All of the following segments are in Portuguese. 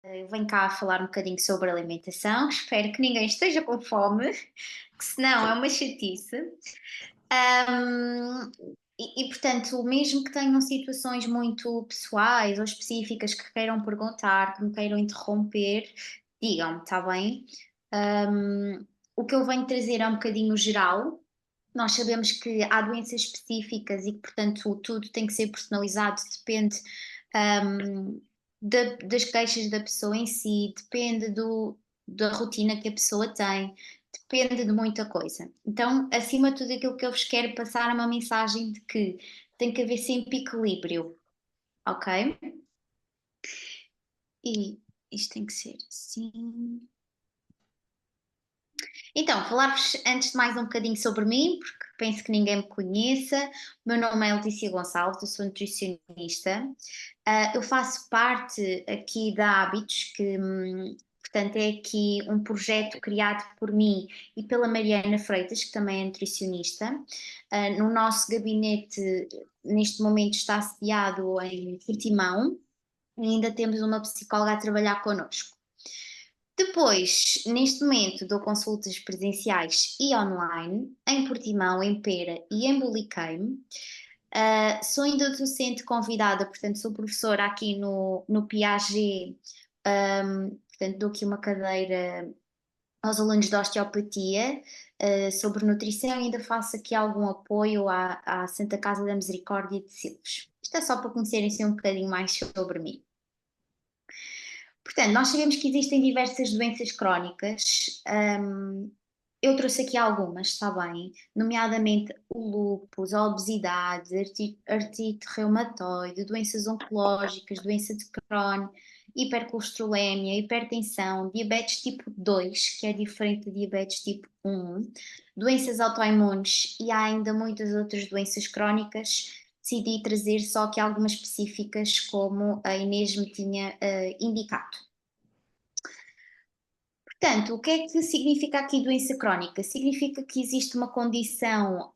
Eu venho cá falar um bocadinho sobre alimentação. Espero que ninguém esteja com fome, que senão é uma chatice. Ahm, portanto, mesmo que tenham situações muito pessoais ou específicas que queiram perguntar, que me queiram interromper, digam-me, está bem? O que eu venho trazer é um bocadinho geral. Nós sabemos que há doenças específicas e que, portanto, tudo tem que ser personalizado, depende, hum, das queixas da pessoa em si, depende da rotina que a pessoa tem, depende de muita coisa. Então, acima de tudo, aquilo que eu vos quero passar é uma mensagem de que tem que haver sempre equilíbrio, ok? E isto tem que ser assim. Então, falar-vos antes de mais um bocadinho sobre mim, porque penso que ninguém me conheça. O meu nome é Letícia Gonçalves, eu sou nutricionista. Eu faço parte aqui da Hábitos, que, portanto, é aqui um projeto criado por mim e pela Mariana Freitas, que também é nutricionista. No nosso gabinete, neste momento, está sediado em Portimão e ainda temos uma psicóloga a trabalhar connosco. Depois, neste momento, dou consultas presenciais e online em Portimão, em Pera e em Buliqueime. Sou ainda docente convidada, portanto, sou professora aqui no Piaget, portanto, dou aqui uma cadeira aos alunos de osteopatia, sobre nutrição e ainda faço aqui algum apoio à Santa Casa da Misericórdia de Silves. Isto é só para conhecerem assim, um bocadinho mais sobre mim. Portanto, nós sabemos que existem diversas doenças crónicas. Eu trouxe aqui algumas, está bem? Nomeadamente o lúpus, a obesidade, artrite reumatoide, doenças oncológicas, doença de Crohn, hipercolesterolemia, hipertensão, diabetes tipo 2, que é diferente de diabetes tipo 1, doenças autoimunes e há ainda muitas outras doenças crónicas. Decidi trazer só que algumas específicas, como a Inês me tinha indicado. Portanto, o que é que significa aqui doença crónica? Significa que existe uma condição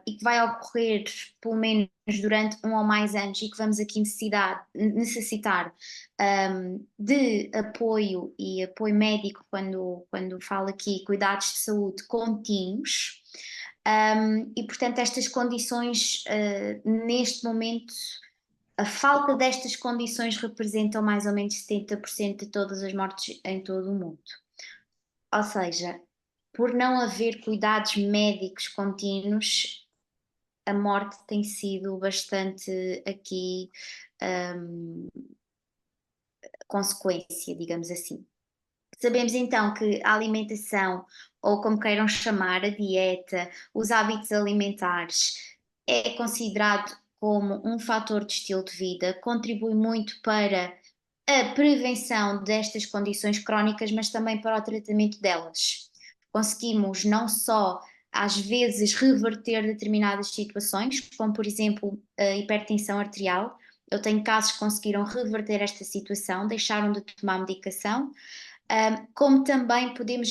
e que vai ocorrer pelo menos durante um ou mais anos e que vamos aqui necessitar de apoio e apoio médico quando falo aqui cuidados de saúde contínuos. Portanto, estas condições, neste momento, a falta destas condições representam mais ou menos 70% de todas as mortes em todo o mundo. Ou seja, por não haver cuidados médicos contínuos, a morte tem sido bastante aqui hum, consequência, digamos assim. Sabemos então que a alimentação, ou como queiram chamar, a dieta, os hábitos alimentares, é considerado como um fator de estilo de vida, contribui muito para a prevenção destas condições crónicas, mas também para o tratamento delas. Conseguimos não só, às vezes, reverter determinadas situações, como por exemplo a hipertensão arterial. Eu tenho casos que conseguiram reverter esta situação, deixaram de tomar medicação, como também podemos.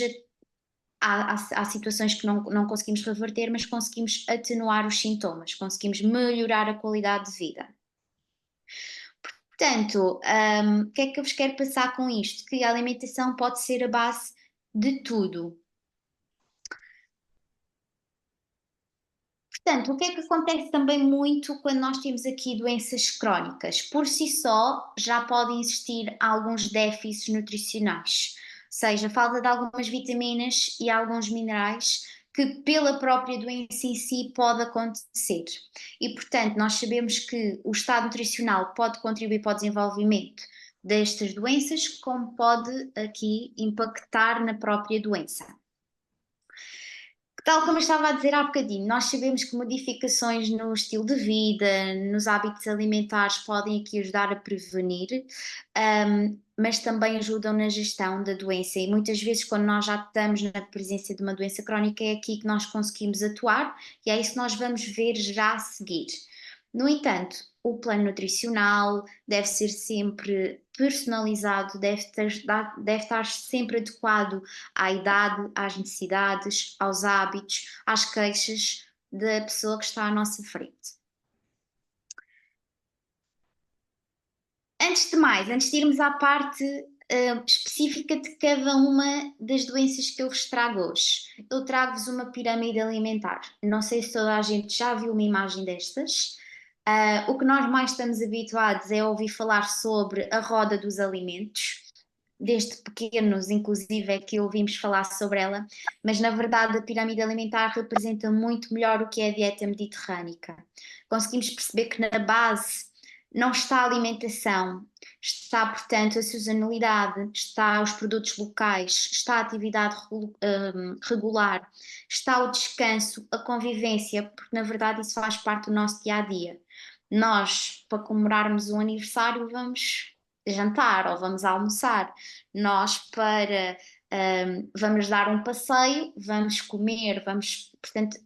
Há situações que não conseguimos reverter, mas conseguimos atenuar os sintomas, conseguimos melhorar a qualidade de vida. Portanto, o que é que eu vos quero passar com isto? Que a alimentação pode ser a base de tudo. Portanto, o que é que acontece também muito quando nós temos aqui doenças crónicas? Por si só, já podem existir alguns déficits nutricionais, ou seja, falta de algumas vitaminas e alguns minerais que pela própria doença em si pode acontecer. E, portanto, nós sabemos que o estado nutricional pode contribuir para o desenvolvimento destas doenças, como pode aqui impactar na própria doença. Tal como eu estava a dizer há bocadinho, nós sabemos que modificações no estilo de vida, nos hábitos alimentares podem aqui ajudar a prevenir, mas também ajudam na gestão da doença e muitas vezes quando nós já estamos na presença de uma doença crónica é aqui que nós conseguimos atuar e é isso que nós vamos ver já a seguir. No entanto, o plano nutricional deve ser sempre personalizado, deve estar sempre adequado à idade, às necessidades, aos hábitos, às queixas da pessoa que está à nossa frente. Antes de mais, antes de irmos à parte específica de cada uma das doenças que eu vos trago hoje. Eu trago-vos uma pirâmide alimentar. Não sei se toda a gente já viu uma imagem destas. O que nós mais estamos habituados é ouvir falar sobre a roda dos alimentos. Desde pequenos, inclusive, é que ouvimos falar sobre ela, mas na verdade a pirâmide alimentar representa muito melhor o que é a dieta mediterrânica. Conseguimos perceber que na base não está a alimentação, está, portanto, a sazonalidade, está os produtos locais, está a atividade regular, está o descanso, a convivência, porque na verdade isso faz parte do nosso dia a dia. Nós, para comemorarmos um aniversário, vamos jantar ou vamos almoçar. Nós, para vamos dar um passeio, vamos comer, vamos, portanto,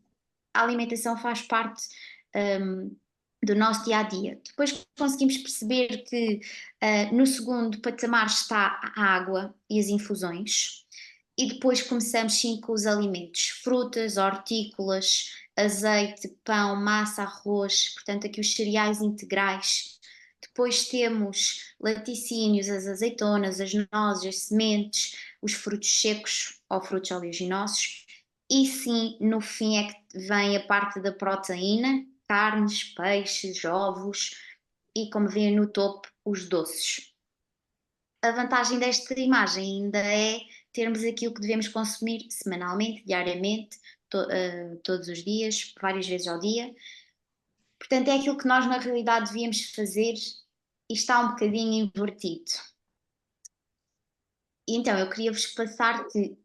a alimentação faz parte um, do nosso dia a dia. Depois conseguimos perceber que no segundo patamar está a água e as infusões, e depois começamos sim com os alimentos, frutas, hortícolas, azeite, pão, massa, arroz, portanto, aqui os cereais integrais. Depois temos laticínios, as azeitonas, as nozes, as sementes, os frutos secos ou frutos oleaginosos. E sim, no fim é que vem a parte da proteína, carnes, peixes, ovos e, como vêem no topo, os doces. A vantagem desta imagem ainda é termos aquilo que devemos consumir semanalmente, diariamente, todos os dias, várias vezes ao dia. Portanto, é aquilo que nós na realidade devíamos fazer e está um bocadinho invertido. E então, eu queria vos passar que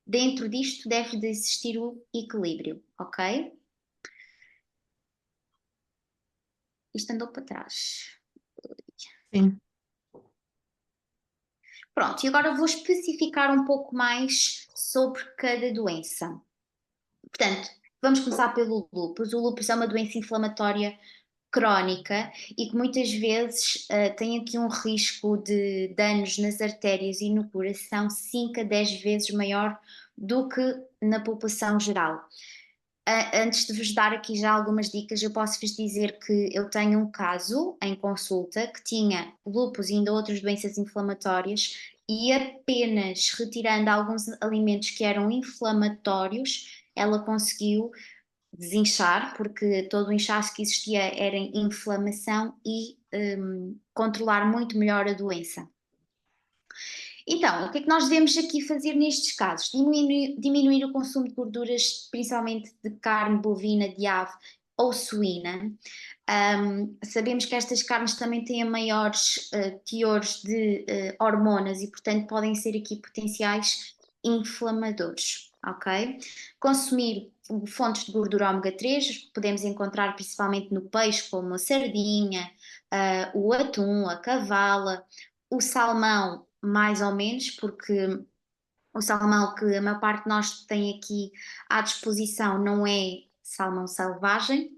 dentro disto deve de existir o equilíbrio, ok? Isto andou para trás. Sim. Pronto, e agora vou especificar um pouco mais sobre cada doença. Portanto, vamos começar pelo lúpus. O lúpus é uma doença inflamatória crónica e que muitas vezes tem aqui um risco de danos nas artérias e no coração 5 a 10 vezes maior do que na população geral. Antes de vos dar aqui já algumas dicas, eu posso vos dizer que eu tenho um caso em consulta que tinha lúpus e ainda outras doenças inflamatórias e apenas retirando alguns alimentos que eram inflamatórios, ela conseguiu desinchar, porque todo o inchaço que existia era inflamação e controlar muito melhor a doença. Então, o que é que nós devemos aqui fazer nestes casos? Diminuir o consumo de gorduras, principalmente de carne bovina, de ave ou suína. Sabemos que estas carnes também têm maiores teores de hormonas e, portanto, podem ser aqui potenciais inflamadores, ok? Consumir fontes de gordura ômega 3, podemos encontrar principalmente no peixe, como a sardinha, o atum, a cavala, o salmão, mais ou menos, porque o salmão que a maior parte de nós tem aqui à disposição não é salmão selvagem,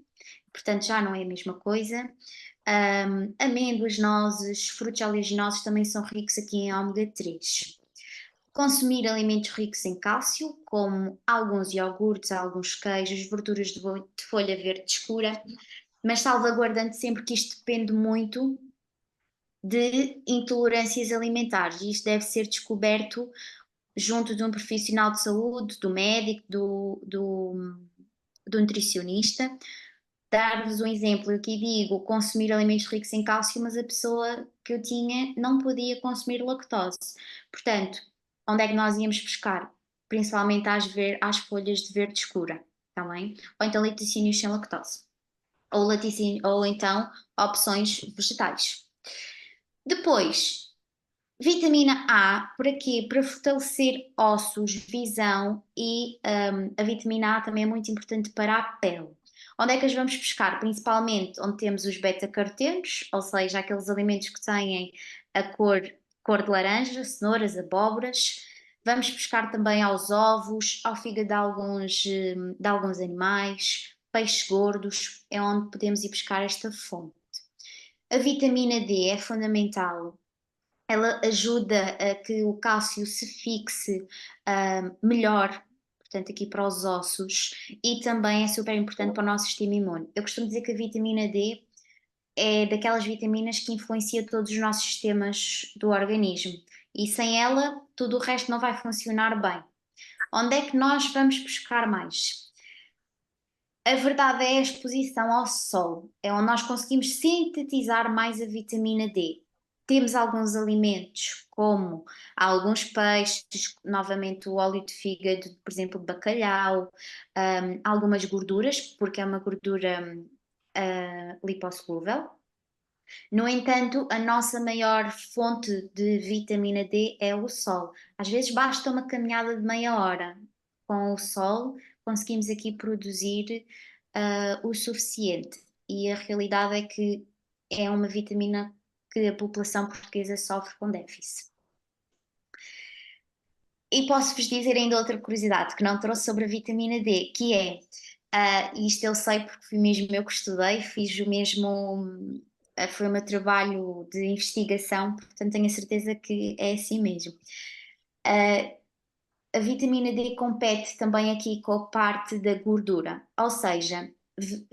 portanto já não é a mesma coisa. Amêndoas, nozes, frutos oleaginosos também são ricos aqui em ômega 3. Consumir alimentos ricos em cálcio, como alguns iogurtes, alguns queijos, verduras de folha verde escura, mas salvaguardando sempre que isto depende muito de intolerâncias alimentares. Isto deve ser descoberto junto de um profissional de saúde, do médico, do nutricionista. Dar-vos um exemplo, eu aqui digo consumir alimentos ricos em cálcio, mas a pessoa que eu tinha não podia consumir lactose. Portanto, onde é que nós íamos buscar? Principalmente às folhas de verde escura, está bem? Ou então laticínios sem lactose. Ou então opções vegetais. Depois, vitamina A, para quê? Para fortalecer ossos, visão e a vitamina A também é muito importante para a pele. Onde é que as vamos buscar? Principalmente onde temos os beta-carotenos, ou seja, aqueles alimentos que têm a cor de laranja, cenouras, abóboras. Vamos buscar também aos ovos, ao fígado de alguns animais, peixes gordos, é onde podemos ir buscar esta fonte. A vitamina D é fundamental, ela ajuda a que o cálcio se fixe melhor, portanto, aqui para os ossos, e também é super importante para o nosso sistema imune. Eu costumo dizer que a vitamina D é daquelas vitaminas que influencia todos os nossos sistemas do organismo. e sem ela tudo o resto não vai funcionar bem. Onde é que nós vamos buscar mais? A verdade é a exposição ao sol, é onde nós conseguimos sintetizar mais a vitamina D. Temos alguns alimentos, como alguns peixes, novamente o óleo de fígado, por exemplo, de bacalhau, algumas gorduras, porque é uma gordura lipossolúvel. No entanto, a nossa maior fonte de vitamina D é o sol. Às vezes basta uma caminhada de meia hora. Com o sol, conseguimos aqui produzir o suficiente. E a realidade é que é uma vitamina que a população portuguesa sofre com déficit. E posso-vos dizer ainda outra curiosidade que não trouxe sobre a vitamina D, que é, isto eu sei porque fui mesmo eu que estudei, fiz o mesmo, foi o meu trabalho de investigação, portanto tenho a certeza que é assim mesmo. A vitamina D compete também aqui com a parte da gordura, ou seja,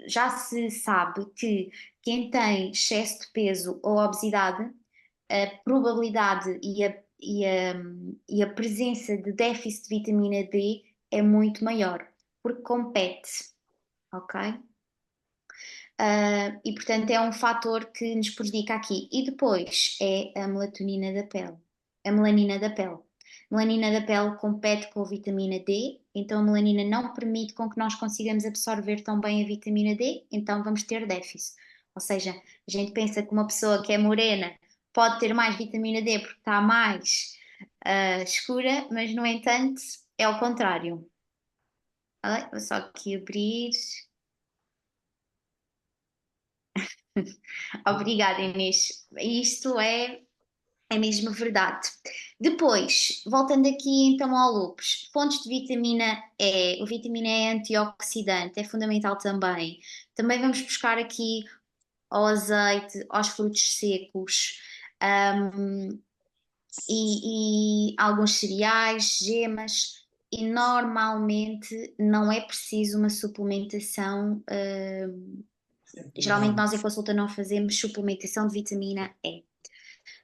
já se sabe que quem tem excesso de peso ou obesidade, a probabilidade e a presença de déficit de vitamina D é muito maior, porque compete, ok? E portanto é um fator que nos prejudica aqui. E depois é a melatonina da pele, a melanina da pele. A melanina da pele compete com a vitamina D, então a melanina não permite com que nós consigamos absorver tão bem a vitamina D, então vamos ter déficit. Ou seja, a gente pensa que uma pessoa que é morena pode ter mais vitamina D porque está mais escura, mas no entanto é o contrário. Vou só aqui abrir. Obrigada, Inês. Isto é mesmo verdade. Depois, voltando aqui então ao lúpus, fontes de vitamina E. O vitamina E é antioxidante, é fundamental também. Também vamos buscar aqui ao azeite, aos frutos secos, um, e alguns cereais, gemas. E normalmente não é preciso uma suplementação. Geralmente nós em consulta não fazemos suplementação de vitamina E.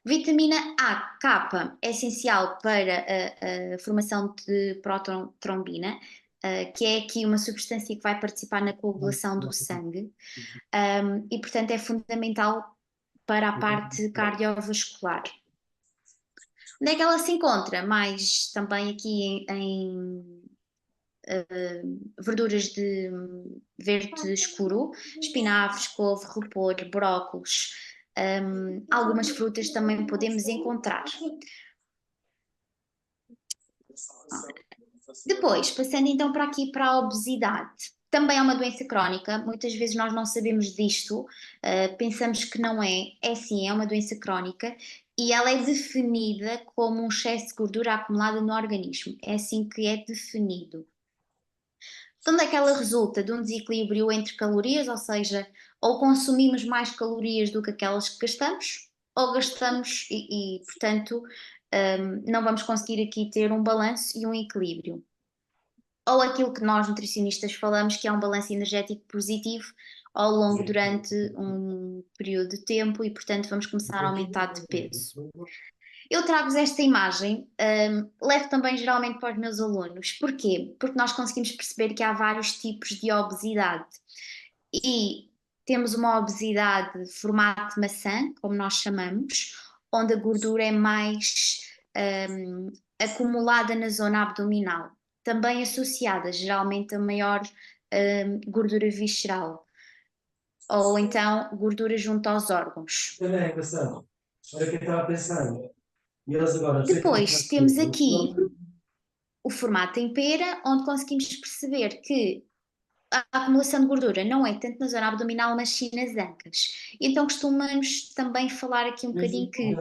Vitamina A, K, é essencial para a formação de prototrombina, que é aqui uma substância que vai participar na coagulação do sangue, e portanto é fundamental para a parte cardiovascular. Onde é que ela se encontra? Mais também aqui em verduras de verde escuro, espinafres, couve, repolho, brócolos, algumas frutas também podemos encontrar. Depois, passando então para aqui para a obesidade. Também é uma doença crónica, muitas vezes nós não sabemos disto, pensamos que não é, é sim, é uma doença crónica e ela é definida como um excesso de gordura acumulada no organismo, é assim que é definido. De onde é que ela resulta? De um desequilíbrio entre calorias, ou seja, ou consumimos mais calorias do que aquelas que gastamos, ou gastamos portanto, não vamos conseguir aqui ter um balanço e um equilíbrio. Ou aquilo que nós nutricionistas falamos, que é um balanço energético positivo ao longo durante um período de tempo e, portanto, vamos começar a aumentar de peso. Eu trago-vos esta imagem, levo também geralmente para os meus alunos. Porquê? Porque nós conseguimos perceber que há vários tipos de obesidade. E temos uma obesidade formato maçã, como nós chamamos, onde a gordura é mais acumulada na zona abdominal. Também associada geralmente a maior gordura visceral. Ou então gordura junto aos órgãos. Também, Cassandra. Olha o que eu estava pensando. E eles agora, Depois temos aqui o formato em pera, onde conseguimos perceber que a acumulação de gordura não é tanto na zona abdominal, mas sim nas ancas. Então costumamos também falar aqui um bocadinho que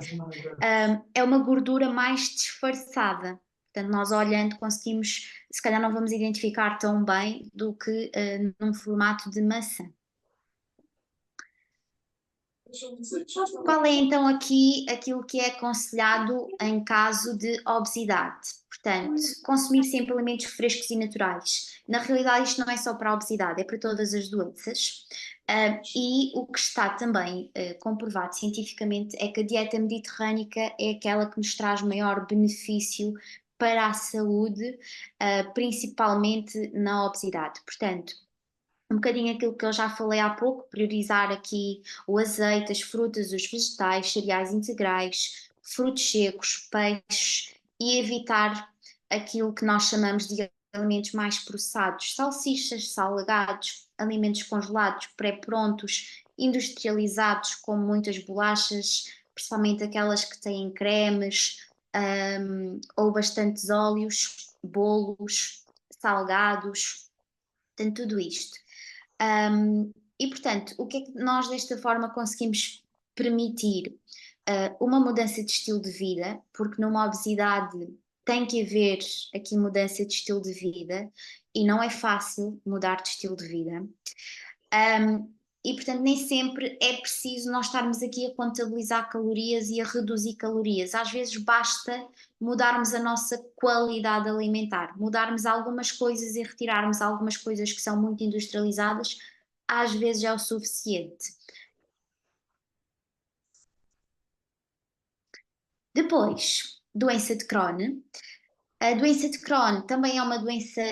é uma gordura mais disfarçada. Portanto, nós olhando conseguimos, se calhar não vamos identificar tão bem do que num formato de maçã. Qual é então aqui aquilo que é aconselhado em caso de obesidade? Portanto, consumir sempre alimentos frescos e naturais. Na realidade, isto não é só para a obesidade, é para todas as doenças. E o que está também comprovado cientificamente é que a dieta mediterrânica é aquela que nos traz maior benefício para a saúde, principalmente na obesidade. Portanto, um bocadinho aquilo que eu já falei há pouco, priorizar aqui o azeite, as frutas, os vegetais, cereais integrais, frutos secos, peixes e evitar aquilo que nós chamamos de alimentos mais processados, salsichas, salgados, alimentos congelados, pré-prontos, industrializados, como muitas bolachas, principalmente aquelas que têm cremes, ou bastantes óleos, bolos, salgados, portanto, tudo isto. E, portanto, o que é que nós desta forma conseguimos permitir? Uma mudança de estilo de vida, porque numa obesidade tem que haver aqui mudança de estilo de vida e não é fácil mudar de estilo de vida. E, portanto, nem sempre é preciso nós estarmos aqui a contabilizar calorias e a reduzir calorias. Às vezes basta mudarmos a nossa qualidade alimentar, mudarmos algumas coisas e retirarmos algumas coisas que são muito industrializadas, às vezes é o suficiente. Depois, doença de Crohn. A doença de Crohn também é uma doença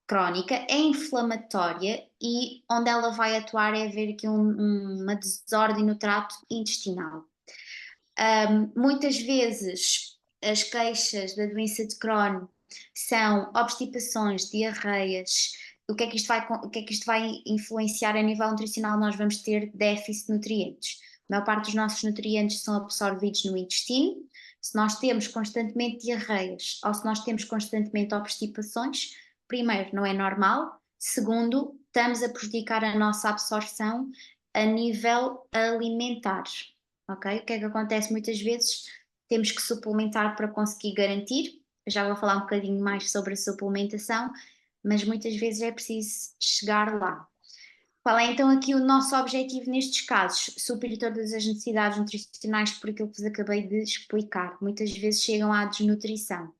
crónica, é inflamatória e onde ela vai atuar é haver aqui uma desordem no trato intestinal. Muitas vezes as queixas da doença de Crohn são obstipações, diarreias. O que é que isto vai influenciar a nível nutricional? Nós vamos ter déficit de nutrientes. A maior parte dos nossos nutrientes são absorvidos no intestino. Se nós temos constantemente diarreias ou se nós temos constantemente obstipações, primeiro, não é normal. Segundo, estamos a prejudicar a nossa absorção a nível alimentar. Ok? O que é que acontece muitas vezes? Temos que suplementar para conseguir garantir. Eu já vou falar um bocadinho mais sobre a suplementação, mas muitas vezes é preciso chegar lá. Qual é então aqui o nosso objetivo nestes casos? Suprir todas as necessidades nutricionais por aquilo que vos acabei de explicar. Muitas vezes chegam à desnutrição.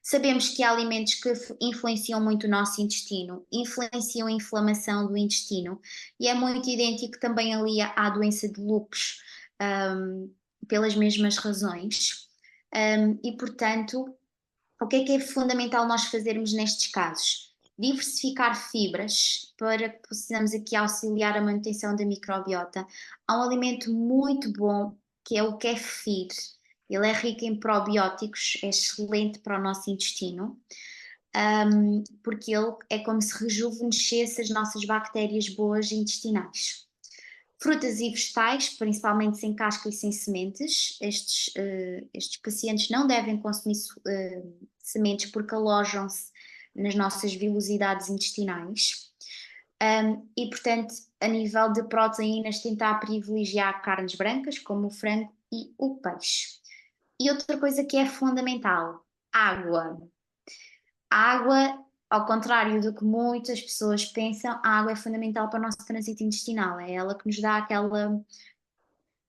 Sabemos que há alimentos que influenciam muito o nosso intestino, influenciam a inflamação do intestino e é muito idêntico também ali à doença de lúpus, pelas mesmas razões. E, portanto, o que é fundamental nós fazermos nestes casos? Diversificar fibras para que possamos aqui auxiliar a manutenção da microbiota. Há um alimento muito bom que é o kefir. Ele é rico em probióticos, é excelente para o nosso intestino, porque ele é como se rejuvenescesse as nossas bactérias boas intestinais. Frutas e vegetais, principalmente sem casca e sem sementes. Estes pacientes não devem consumir sementes porque alojam-se nas nossas vilosidades intestinais. E, portanto, a nível de proteínas, tentar privilegiar carnes brancas, como o frango e o peixe. E outra coisa que é fundamental, água. A água, ao contrário do que muitas pessoas pensam, a água é fundamental para o nosso trânsito intestinal. É ela que nos dá aquela,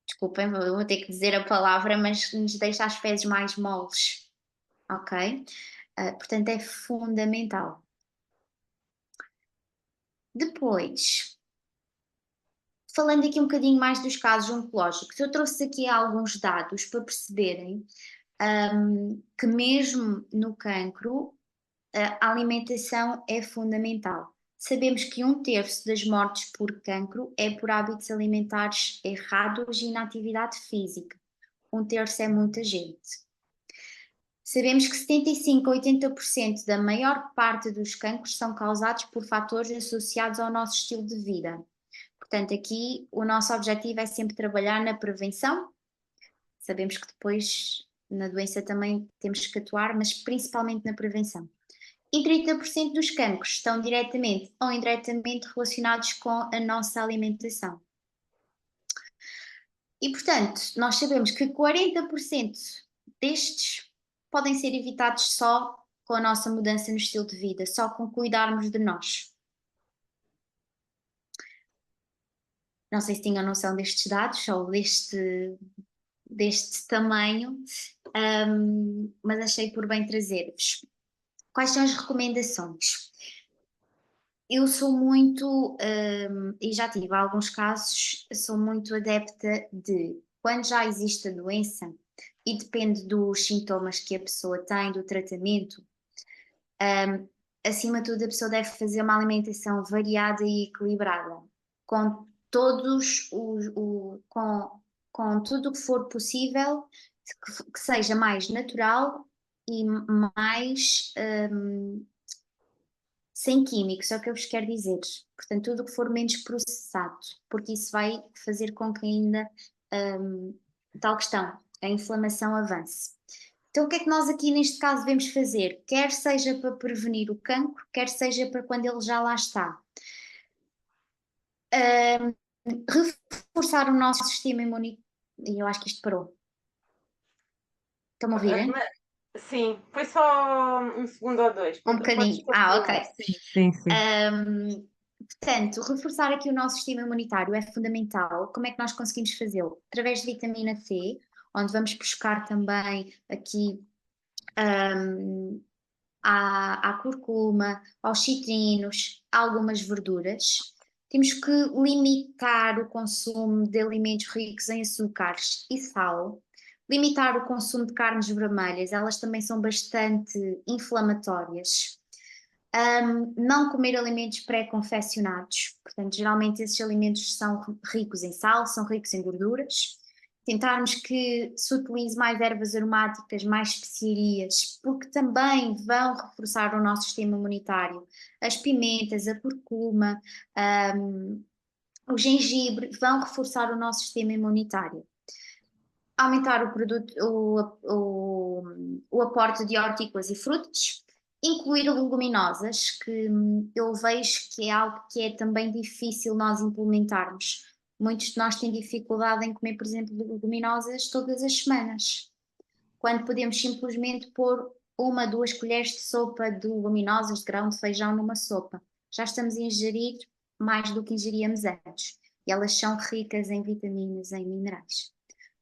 desculpem, vou ter que dizer a palavra, mas nos deixa as fezes mais moles, ok? Portanto, é fundamental. Depois, falando aqui um bocadinho mais dos casos oncológicos, eu trouxe aqui alguns dados para perceberem que mesmo no cancro, a alimentação é fundamental. Sabemos que 1/3 das mortes por cancro é por hábitos alimentares errados e inatividade física. 1/3 é muita gente. Sabemos que 75% a 80% da maior parte dos cancros são causados por fatores associados ao nosso estilo de vida. Portanto, aqui o nosso objetivo é sempre trabalhar na prevenção. Sabemos que depois na doença também temos que atuar, mas principalmente na prevenção. E 30% dos cancros estão diretamente ou indiretamente relacionados com a nossa alimentação. E, portanto, nós sabemos que 40% destes podem ser evitados só com a nossa mudança no estilo de vida, só com cuidarmos de nós. Não sei se tinham noção destes dados ou deste tamanho, mas achei por bem trazer-vos. Quais são as recomendações? Eu sou muito, e já tive alguns casos, sou muito adepta de, quando já existe a doença, e depende dos sintomas que a pessoa tem, do tratamento, acima de tudo a pessoa deve fazer uma alimentação variada e equilibrada, com todos com tudo o que for possível, que seja mais natural e mais sem químicos, é o que eu vos quero dizer. Portanto, tudo o que for menos processado, porque isso vai fazer com que ainda tal questão, a inflamação avance. Então, o que é que nós aqui neste caso devemos fazer? Quer seja para prevenir o cancro, quer seja para quando ele já lá está. Reforçar o nosso sistema imunitário. E eu acho que isto parou. Estão-me a ouvir, hein? Sim, foi só um segundo ou dois. Um bocadinho. Ok. Sim. Portanto, reforçar aqui o nosso sistema imunitário é fundamental. Como é que nós conseguimos fazê-lo? Através de vitamina C, onde vamos buscar também aqui à curcuma, aos citrinos, algumas verduras. Temos que limitar o consumo de alimentos ricos em açúcares e sal, limitar o consumo de carnes vermelhas, elas também são bastante inflamatórias. Não comer alimentos pré-confeccionados, portanto, geralmente esses alimentos são ricos em sal, são ricos em gorduras. Tentarmos que se utilize mais ervas aromáticas, mais especiarias, porque também vão reforçar o nosso sistema imunitário. As pimentas, a curcuma, o gengibre vão reforçar o nosso sistema imunitário. Aumentar o aporte de hortícolas e frutas, incluir leguminosas, que eu vejo que é algo que é também difícil nós implementarmos. Muitos de nós têm dificuldade em comer, por exemplo, leguminosas todas as semanas, quando podemos simplesmente pôr 1, 2 colheres de sopa de leguminosas, de grão de feijão numa sopa. Já estamos a ingerir mais do que ingeríamos antes. E elas são ricas em vitaminas, em minerais.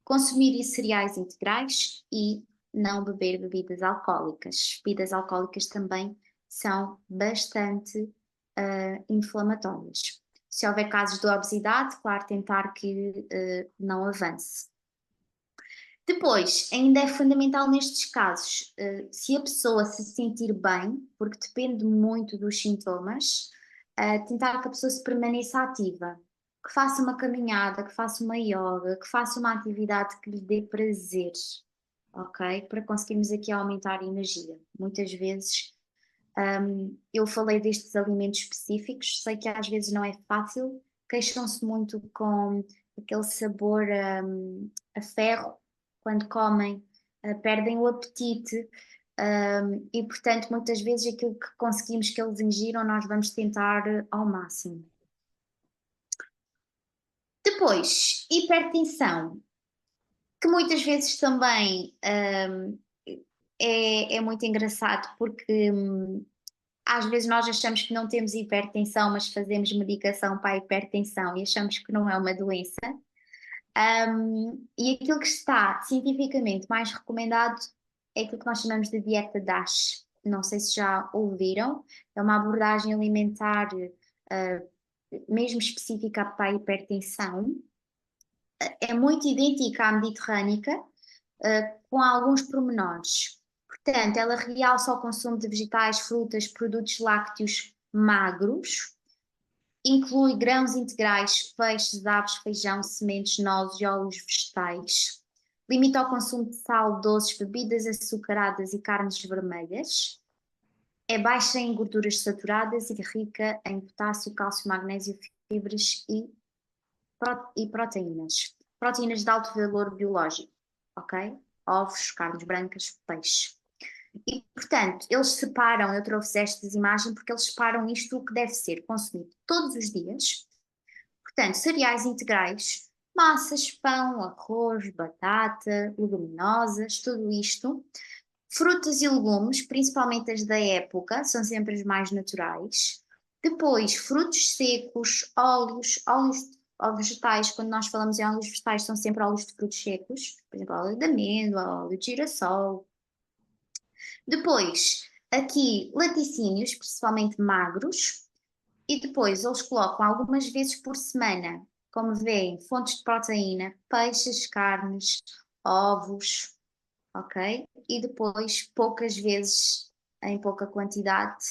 Consumir cereais integrais e não beber bebidas alcoólicas. Bebidas alcoólicas também são bastante inflamatórias. Se houver casos de obesidade, claro, tentar que não avance. Depois, ainda é fundamental nestes casos, se a pessoa se sentir bem, porque depende muito dos sintomas, tentar que a pessoa se permaneça ativa, que faça uma caminhada, que faça uma yoga, que faça uma atividade que lhe dê prazer, ok? Para conseguirmos aqui aumentar a energia. Muitas vezes, eu falei destes alimentos específicos, sei que às vezes não é fácil, queixam-se muito com aquele sabor a ferro quando comem, perdem o apetite e, portanto, muitas vezes aquilo que conseguimos que eles ingiram, nós vamos tentar ao máximo. Depois, hipertensão, que muitas vezes também é muito engraçado porque às vezes nós achamos que não temos hipertensão, mas fazemos medicação para a hipertensão e achamos que não é uma doença. E aquilo que está cientificamente mais recomendado é aquilo que nós chamamos de dieta DASH. Não sei se já ouviram, é uma abordagem alimentar mesmo específica para a hipertensão. É muito idêntica à mediterrânica, com alguns pormenores. Portanto, ela realça o consumo de vegetais, frutas, produtos lácteos magros, inclui grãos integrais, peixes, aves, feijão, sementes, nozes e óleos vegetais. Limita o consumo de sal, doces, bebidas açucaradas e carnes vermelhas. É baixa em gorduras saturadas e rica em potássio, cálcio, magnésio, fibras e proteínas. Proteínas de alto valor biológico, ok? Ovos, carnes brancas, peixe. E, portanto, eles separam, eu trouxe estas imagens porque eles separam isto o que deve ser consumido todos os dias. Portanto, cereais integrais, massas, pão, arroz, batata, leguminosas, tudo isto. Frutas e legumes, principalmente as da época, são sempre os mais naturais. Depois, frutos secos, óleos vegetais, quando nós falamos em óleos vegetais, são sempre óleos de frutos secos, por exemplo, óleo de amêndoa, óleo de girassol. Depois, aqui, laticínios, principalmente magros, e depois eles colocam algumas vezes por semana, como veem, fontes de proteína, peixes, carnes, ovos, ok? E depois, poucas vezes, em pouca quantidade,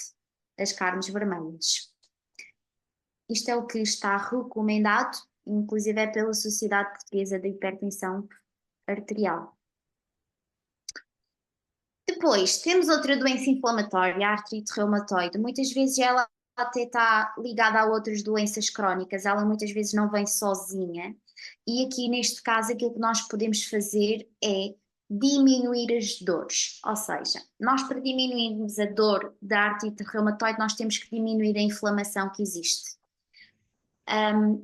as carnes vermelhas. Isto é o que está recomendado, inclusive é pela Sociedade Portuguesa de Hipertensão Arterial. Depois, temos outra doença inflamatória, a artrite reumatoide. Muitas vezes ela até está ligada a outras doenças crónicas, ela muitas vezes não vem sozinha. E aqui, neste caso, aquilo que nós podemos fazer é diminuir as dores. Ou seja, nós para diminuirmos a dor da artrite reumatoide, nós temos que diminuir a inflamação que existe.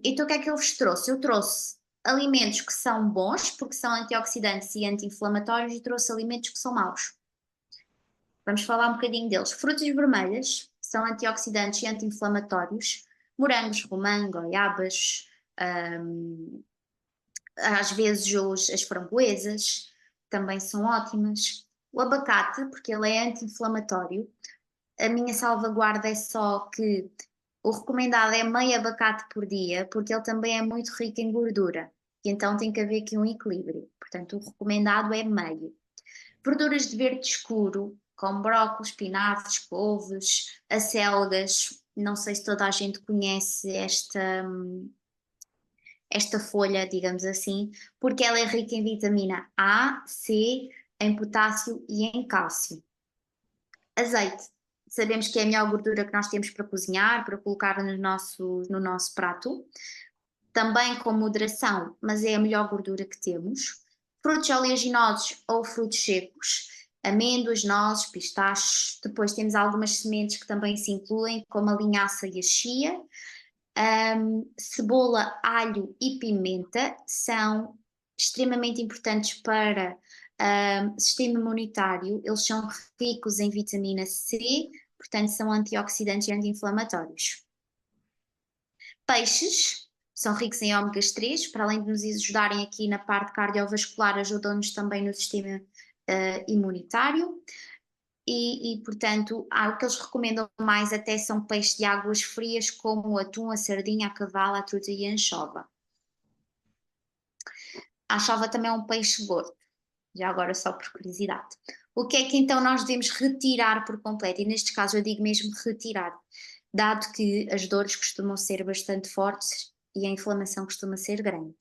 Então o que é que eu vos trouxe? Eu trouxe alimentos que são bons, porque são antioxidantes e anti-inflamatórios, e trouxe alimentos que são maus. Vamos falar um bocadinho deles. Frutas vermelhas são antioxidantes e anti-inflamatórios. Morangos, romã, goiabas, às vezes as framboesas também são ótimas. O abacate, porque ele é anti-inflamatório. A minha salvaguarda é só que o recomendado é meio abacate por dia, porque ele também é muito rico em gordura. E então tem que haver aqui um equilíbrio. Portanto, o recomendado é meio. Verduras de verde escuro, como brócolis, espinafres, couves, acelgas. Não sei se toda a gente conhece esta folha, digamos assim, porque ela é rica em vitamina A, C, em potássio e em cálcio. Azeite. Sabemos que é a melhor gordura que nós temos para cozinhar, para colocar no nosso prato. Também com moderação, mas é a melhor gordura que temos. Frutos oleaginosos ou frutos secos, amêndoas, nozes, pistachos. Depois temos algumas sementes que também se incluem, como a linhaça e a chia. Cebola, alho e pimenta são extremamente importantes para sistema imunitário. Eles são ricos em vitamina C, portanto são antioxidantes e anti-inflamatórios. Peixes são ricos em ômegas 3, para além de nos ajudarem aqui na parte cardiovascular, ajudam-nos também no sistema imunitário. Portanto, o que eles recomendam mais até são peixes de águas frias, como o atum, a sardinha, a cavala, a truta e a anchova. A anchova também é um peixe gordo, já agora só por curiosidade. O que é que então nós devemos retirar por completo? E neste caso eu digo mesmo retirar, dado que as dores costumam ser bastante fortes e a inflamação costuma ser grande.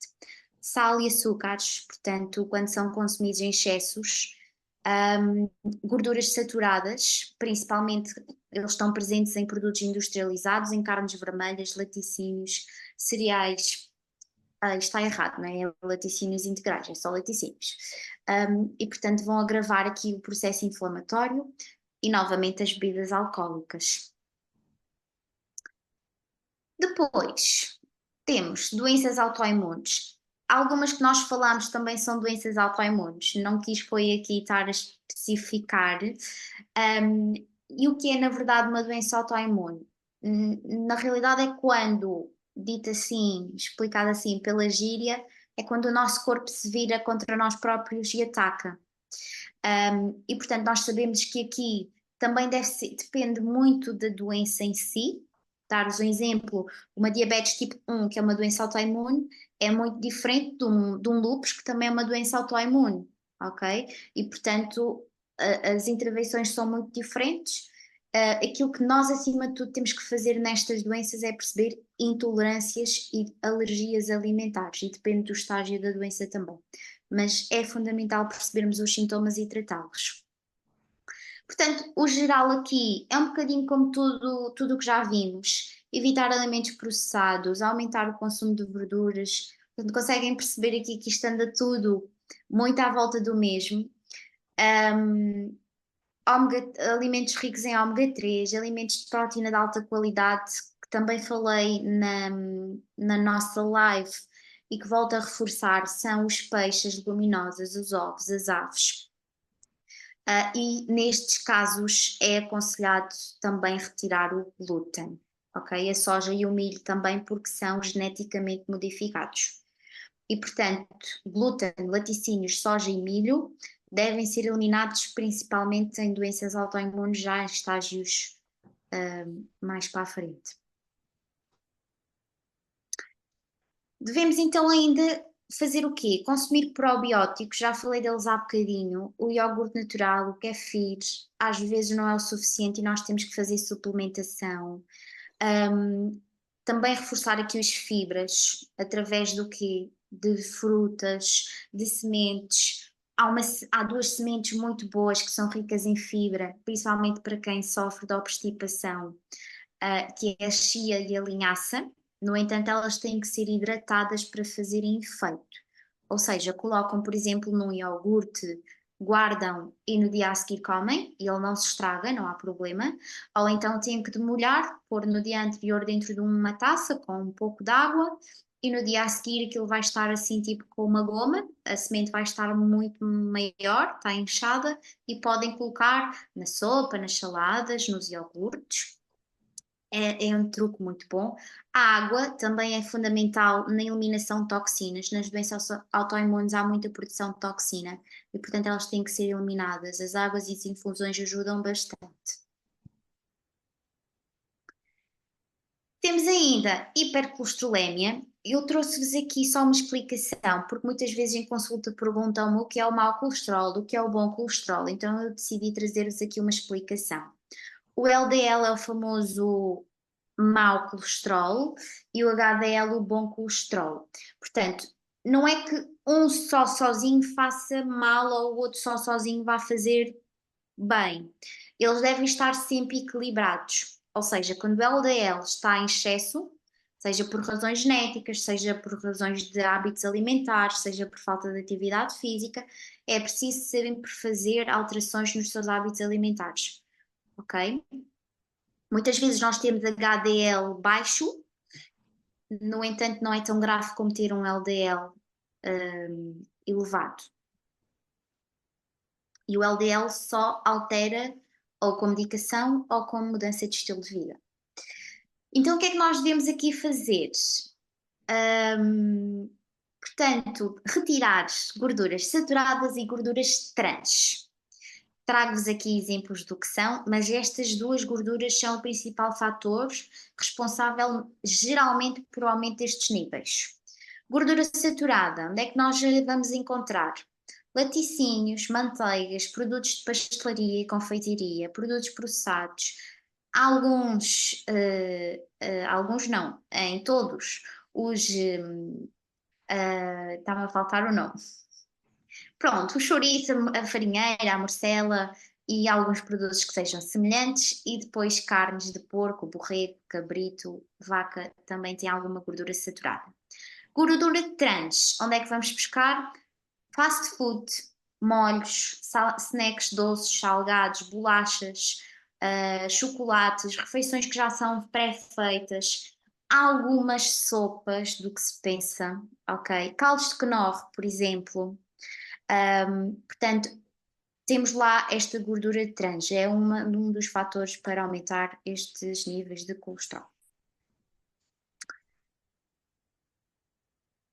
Sal e açúcares, portanto, quando são consumidos em excessos, gorduras saturadas, principalmente eles estão presentes em produtos industrializados, em carnes vermelhas, laticínios, cereais. Está errado, não é laticínios integrais, é só laticínios. E portanto vão agravar aqui o processo inflamatório e novamente as bebidas alcoólicas. Depois temos doenças autoimunes. Algumas que nós falamos também são doenças autoimunes, não quis foi aqui estar a especificar. E o que é na verdade uma doença autoimune? Na realidade é quando, dito assim, explicado assim pela gíria, é quando o nosso corpo se vira contra nós próprios e ataca. E portanto nós sabemos que aqui também depende muito da doença em si. Dar-vos um exemplo, uma diabetes tipo 1, que é uma doença autoimune, é muito diferente de um lúpus, que também é uma doença autoimune, ok? E, portanto, as intervenções são muito diferentes. Aquilo que nós, acima de tudo, temos que fazer nestas doenças é perceber intolerâncias e alergias alimentares, e depende do estágio da doença também. Mas é fundamental percebermos os sintomas e tratá-los. Portanto, o geral aqui é um bocadinho como tudo o que já vimos. Evitar alimentos processados, aumentar o consumo de verduras. Portanto, conseguem perceber aqui que isto anda tudo muito à volta do mesmo. Alimentos ricos em ômega 3, alimentos de proteína de alta qualidade, que também falei na nossa live e que volto a reforçar, são os peixes, as leguminosas, os ovos, as aves. E nestes casos é aconselhado também retirar o glúten, ok? A soja e o milho também, porque são geneticamente modificados. E, portanto, glúten, laticínios, soja e milho devem ser eliminados principalmente em doenças autoimunes já em estágios mais para a frente. Devemos então ainda fazer o quê? Consumir probióticos, já falei deles há bocadinho, o iogurte natural, o kefir, às vezes não é o suficiente e nós temos que fazer suplementação. Também reforçar aqui as fibras, através do quê? De frutas, de sementes. Há duas sementes muito boas que são ricas em fibra, principalmente para quem sofre de obstipação, que é a chia e a linhaça. No entanto, elas têm que ser hidratadas para fazerem efeito. Ou seja, colocam, por exemplo, num iogurte, guardam e no dia a seguir comem, e ele não se estraga, não há problema. Ou então têm que demolhar, pôr no dia anterior dentro de uma taça com um pouco de água, e no dia a seguir aquilo vai estar assim tipo com uma goma, a semente vai estar muito maior, está inchada, e podem colocar na sopa, nas saladas, nos iogurtes. É um truque muito bom. A água também é fundamental na eliminação de toxinas. Nas doenças autoimunes há muita produção de toxina e, portanto, elas têm que ser eliminadas. As águas e as infusões ajudam bastante. Temos ainda hipercolesterolemia. Eu trouxe-vos aqui só uma explicação, porque muitas vezes em consulta perguntam-me o que é o mau colesterol, o que é o bom colesterol. Então eu decidi trazer-vos aqui uma explicação. O LDL é o famoso mau colesterol e o HDL o bom colesterol. Portanto, não é que um só sozinho faça mal ou o outro só sozinho vá fazer bem. Eles devem estar sempre equilibrados. Ou seja, quando o LDL está em excesso, seja por razões genéticas, seja por razões de hábitos alimentares, seja por falta de atividade física, é preciso sempre fazer alterações nos seus hábitos alimentares. Ok? Muitas vezes nós temos HDL baixo, no entanto, não é tão grave como ter um LDL elevado. E o LDL só altera ou com medicação ou com mudança de estilo de vida. Então, o que é que nós devemos aqui fazer? Portanto, retirar gorduras saturadas e gorduras trans. Trago-vos aqui exemplos do que são, mas estas duas gorduras são o principal fator responsável geralmente por aumento destes níveis. Gordura saturada, onde é que nós vamos encontrar? Laticínios, manteigas, produtos de pastelaria e confeitaria, produtos processados, alguns não, em todos, estava a faltar o nome. Pronto, o chouriço, a farinheira, a morcela e alguns produtos que sejam semelhantes e depois carnes de porco, borrego, cabrito, vaca, também tem alguma gordura saturada. Gordura trans, onde é que vamos buscar? Fast food, molhos, snacks doces, salgados, bolachas, chocolates, refeições que já são pré-feitas, algumas sopas do que se pensa, ok? Caldos de quinoa, por exemplo. Portanto, temos lá esta gordura trans, é um dos fatores para aumentar estes níveis de colesterol.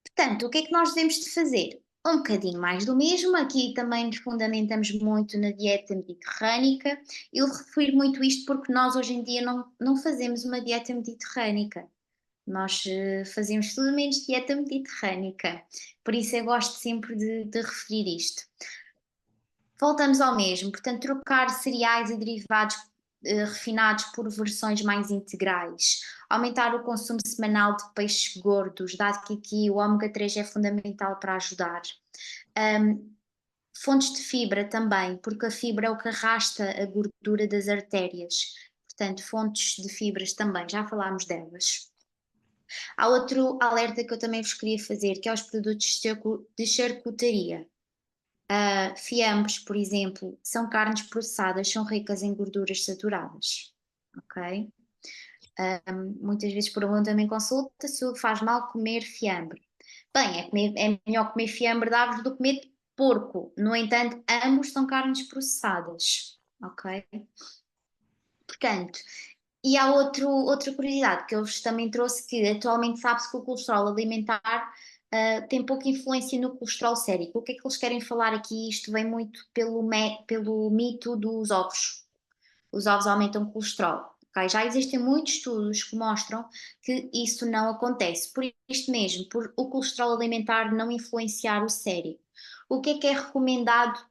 Portanto, o que é que nós devemos de fazer? Um bocadinho mais do mesmo, aqui também nos fundamentamos muito na dieta mediterrânica. Eu refiro muito isto porque nós hoje em dia não fazemos uma dieta mediterrânica. Nós fazemos tudo menos dieta mediterrânica. Por isso eu gosto sempre de referir isto. Voltamos ao mesmo, portanto, trocar cereais e derivados refinados por versões mais integrais, aumentar o consumo semanal de peixes gordos, dado que aqui o ômega 3 é fundamental para ajudar. Fontes de fibra também, porque a fibra é o que arrasta a gordura das artérias, portanto, fontes de fibras também, já falámos delas. Há outro alerta que eu também vos queria fazer, que é os produtos de charcutaria. Fiambres, por exemplo, são carnes processadas, são ricas em gorduras saturadas, ok? Muitas vezes perguntam-me em consulta se faz mal comer fiambre. Bem, é melhor comer fiambre de aves do que comer porco, no entanto, ambos são carnes processadas, ok? Portanto, E há outra curiosidade que eu vos também trouxe, que atualmente sabe-se que o colesterol alimentar tem pouca influência no colesterol sérico. O que é que eles querem falar aqui? Isto vem muito pelo mito dos ovos. Os ovos aumentam o colesterol. Okay? Já existem muitos estudos que mostram que isso não acontece. Por isto mesmo, por o colesterol alimentar não influenciar o cérebro. O que é recomendado?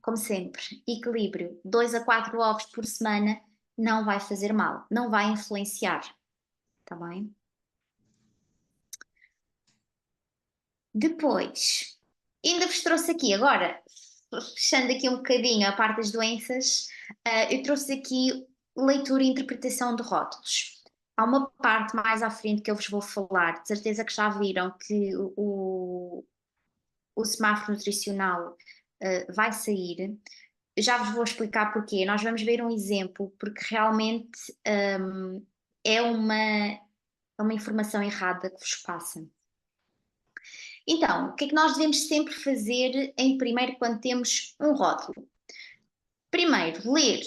Como sempre, equilíbrio. 2 a 4 ovos por semana não vai fazer mal, não vai influenciar. Está bem? Depois, ainda vos trouxe aqui agora, fechando aqui um bocadinho a parte das doenças, eu trouxe aqui leitura e interpretação de rótulos. Há uma parte mais à frente que eu vos vou falar, de certeza que já viram que o semáforo nutricional vai sair. Eu já vos vou explicar porquê. Nós vamos ver um exemplo, porque realmente é uma informação errada que vos passa. Então, o que é que nós devemos sempre fazer em primeiro quando temos um rótulo? Primeiro, ler.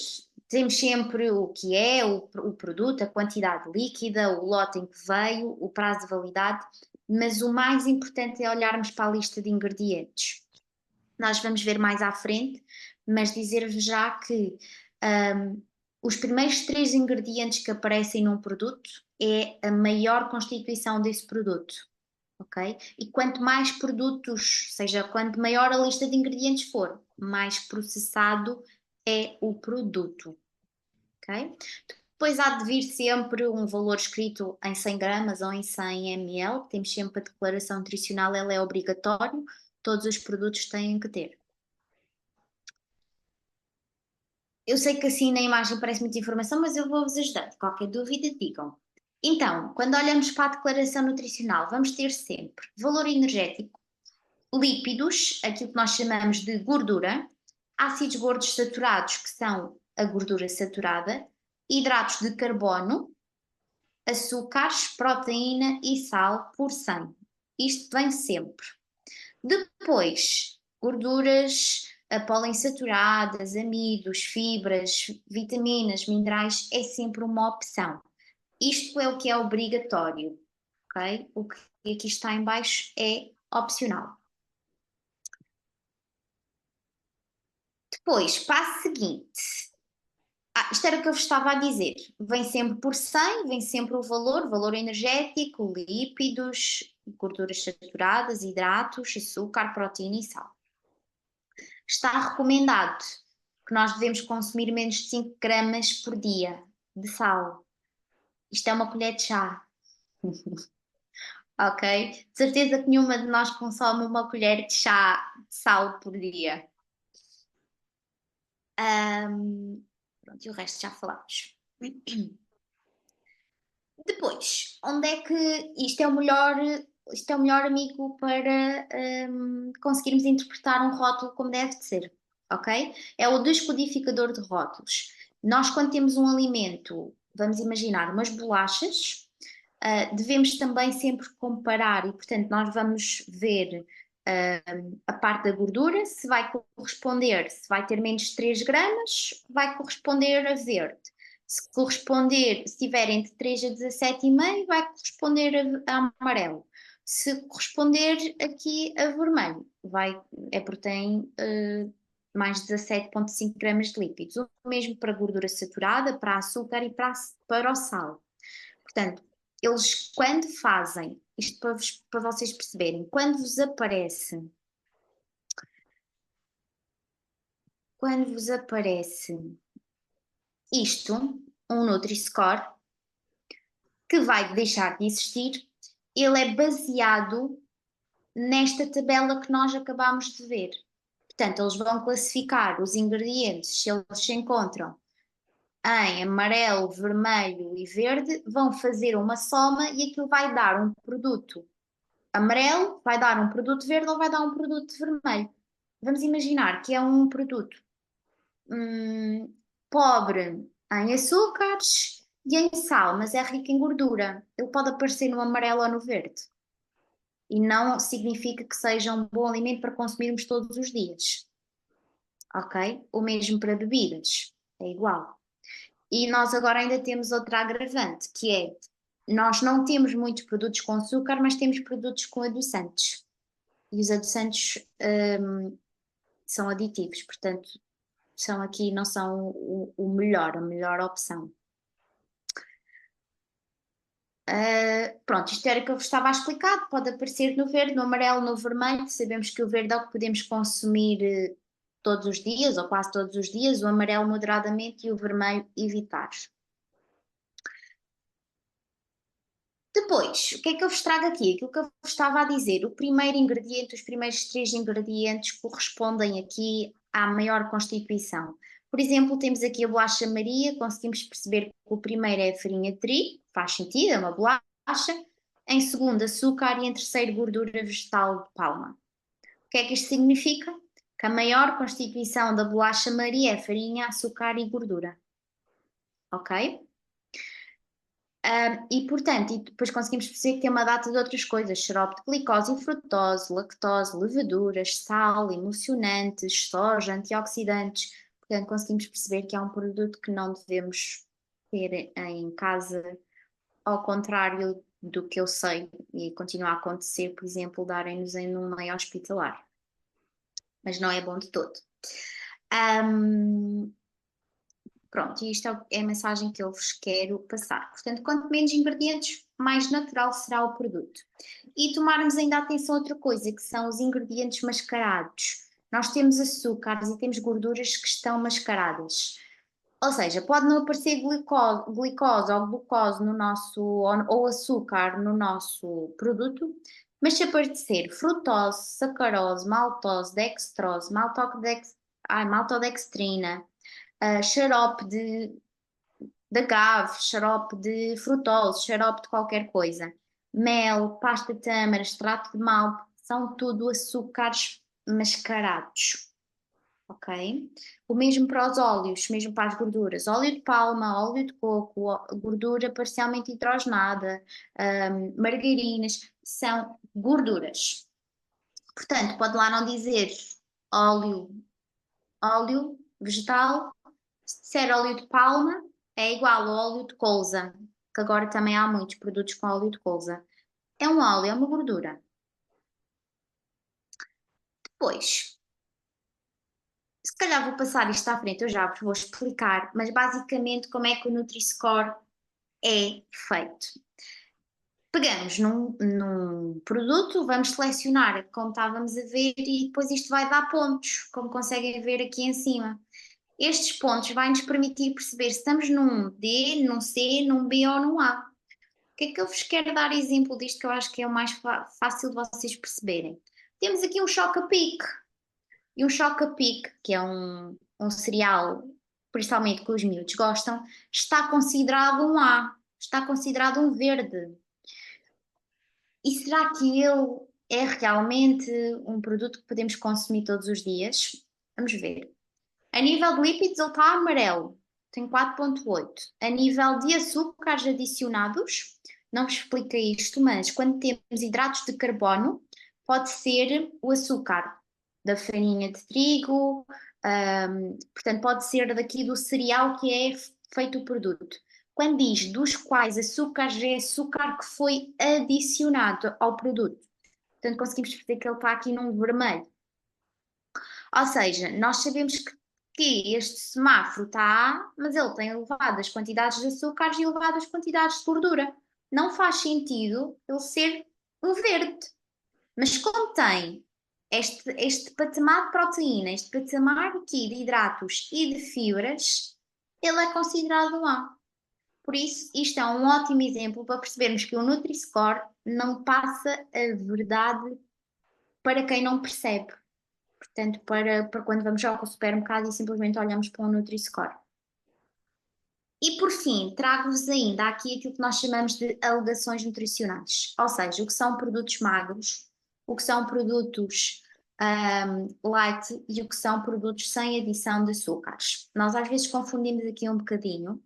Temos sempre o que é o produto, a quantidade líquida, o lote em que veio, o prazo de validade, mas o mais importante é olharmos para a lista de ingredientes. Nós vamos ver mais à frente, mas dizer-vos já que os primeiros 3 ingredientes que aparecem num produto é a maior constituição desse produto. Ok? E quanto mais produtos, seja, quanto maior a lista de ingredientes for, mais processado é o produto. Ok? Depois há de vir sempre um valor escrito em 100 gramas ou em 100 ml, temos sempre a declaração nutricional, ela é obrigatória, todos os produtos têm que ter. Eu sei que assim na imagem parece muita informação, mas eu vou-vos ajudar. Qualquer dúvida, digam. Então, quando olhamos para a declaração nutricional, vamos ter sempre valor energético, lípidos, aquilo que nós chamamos de gordura, ácidos gordos saturados, que são a gordura saturada, hidratos de carbono, açúcares, proteína e sal por 100. Isto vem sempre. Depois, gorduras poliinsaturadas, amidos, fibras, vitaminas, minerais, é sempre uma opção. Isto é o que é obrigatório, ok? O que aqui está em baixo é opcional. Depois, passo seguinte. Isto era o que eu vos estava a dizer. Vem sempre por 100, vem sempre o valor energético, lípidos, gorduras saturadas, hidratos, açúcar, proteína e sal. Está recomendado que nós devemos consumir menos de 5 gramas por dia de sal. Isto é uma colher de chá. Ok? De certeza que nenhuma de nós consome uma colher de chá de sal por dia. Pronto, e o resto já falámos. Depois, onde é que isto é o melhor amigo para conseguirmos interpretar um rótulo como deve de ser, ok? É o descodificador de rótulos. Nós, quando temos um alimento, vamos imaginar umas bolachas, devemos também sempre comparar e, portanto, nós vamos ver a parte da gordura, se vai corresponder, se vai ter menos de 3 gramas, vai corresponder a verde. Se corresponder, se tiver entre 3 a 17,5, vai corresponder a amarelo. Se corresponder aqui a vermelho, é porque tem mais 17,5 gramas de lípidos. O mesmo para a gordura saturada, para açúcar e para o sal. Portanto, eles quando fazem, isto para vocês perceberem, quando vos aparece isto, um Nutri-Score, que vai deixar de existir, ele é baseado nesta tabela que nós acabamos de ver. Portanto, eles vão classificar os ingredientes, se eles se encontram em amarelo, vermelho e verde, vão fazer uma soma e aquilo vai dar um produto amarelo, vai dar um produto verde ou vai dar um produto vermelho. Vamos imaginar que é um produto pobre em açúcares e em sal, mas é rico em gordura. Ele pode aparecer no amarelo ou no verde. E não significa que seja um bom alimento para consumirmos todos os dias. Ok? O mesmo para bebidas. É igual. E nós agora ainda temos outra agravante, que é, nós não temos muitos produtos com açúcar, mas temos produtos com adoçantes. E os adoçantes são aditivos, portanto, são aqui, não são a melhor opção. Pronto, isto era o que eu vos estava a explicar. Pode aparecer no verde, no amarelo, no vermelho. Sabemos que o verde é o que podemos consumir todos os dias, ou quase todos os dias, o amarelo moderadamente e o vermelho evitar. Depois, o que é que eu vos trago aqui? Aquilo que eu vos estava a dizer, o primeiro ingrediente, os primeiros 3 ingredientes correspondem aqui à maior constituição. Por exemplo, temos aqui a bolacha Maria, conseguimos perceber que o primeiro é a farinha de trigo, faz sentido, é uma bolacha. Em segundo, açúcar e em terceiro, gordura vegetal de palma. O que é que isto significa? Que a maior constituição da bolacha Maria é farinha, açúcar e gordura. Ok? E, portanto, e depois conseguimos perceber que tem uma data de outras coisas, xarope de glicose e frutose, lactose, levaduras, sal, emulsionantes, soja, antioxidantes. Portanto, conseguimos perceber que é um produto que não devemos ter em casa, ao contrário do que eu sei e continua a acontecer, por exemplo, darem-nos em um meio hospitalar. Mas não é bom de todo. Pronto, e isto é a mensagem que eu vos quero passar. Portanto, quanto menos ingredientes, mais natural será o produto. E tomarmos ainda atenção a outra coisa, que são os ingredientes mascarados. Nós temos açúcares e temos gorduras que estão mascaradas. Ou seja, pode não aparecer glicose ou glucose no nosso, ou açúcar no nosso produto, mas se aparecer frutose, sacarose, maltose, dextrose, maltodextrina, xarope de agave, xarope de frutose, xarope de qualquer coisa, mel, pasta de tâmara, extrato de malte, são tudo açúcares mascarados, ok? O mesmo para os óleos, mesmo para as gorduras, óleo de palma, óleo de coco, gordura parcialmente hidrogenada, margarinas, são gorduras. Portanto, pode lá não dizer óleo vegetal. Se disser óleo de palma, é igual ao óleo de colza, que agora também há muitos produtos com óleo de colza. É um óleo, é uma gordura. Depois, se calhar vou passar isto à frente, eu já vos vou explicar, mas basicamente como é que o Nutri-Score é feito. Pegamos num produto, vamos selecionar como estávamos a ver e depois isto vai dar pontos, como conseguem ver aqui em cima. Estes pontos vão-nos permitir perceber se estamos num D, num C, num B ou num A. O que é que eu vos quero dar exemplo disto que eu acho que é o mais fácil de vocês perceberem? Temos aqui um Choca-Pic. E um Choca-Pic, que é um cereal, principalmente que os miúdos gostam, está considerado um A, está considerado um verde. E será que ele é realmente um produto que podemos consumir todos os dias? Vamos ver. A nível de lípidos ele está amarelo, tem 4,8. A nível de açúcares adicionados, não vos explica isto, mas quando temos hidratos de carbono, pode ser o açúcar da farinha de trigo, portanto pode ser daqui do cereal que é feito o produto. Quando diz dos quais açúcares, é açúcar que foi adicionado ao produto. Portanto conseguimos perceber que ele está aqui num vermelho. Ou seja, nós sabemos que este semáforo está A, mas ele tem elevadas quantidades de açúcares e elevadas quantidades de gordura. Não faz sentido ele ser um verde. Mas como tem este patamar de proteína, este patamar aqui de hidratos e de fibras, ele é considerado um A. Por isso, isto é um ótimo exemplo para percebermos que o Nutri-Score não passa a verdade para quem não percebe. Portanto, para quando vamos ao supermercado e simplesmente olhamos para um Nutri-Score. E por fim, trago-vos ainda aqui aquilo que nós chamamos de alegações nutricionais, ou seja, o que são produtos magros, o que são produtos light e o que são produtos sem adição de açúcares. Nós às vezes confundimos aqui um bocadinho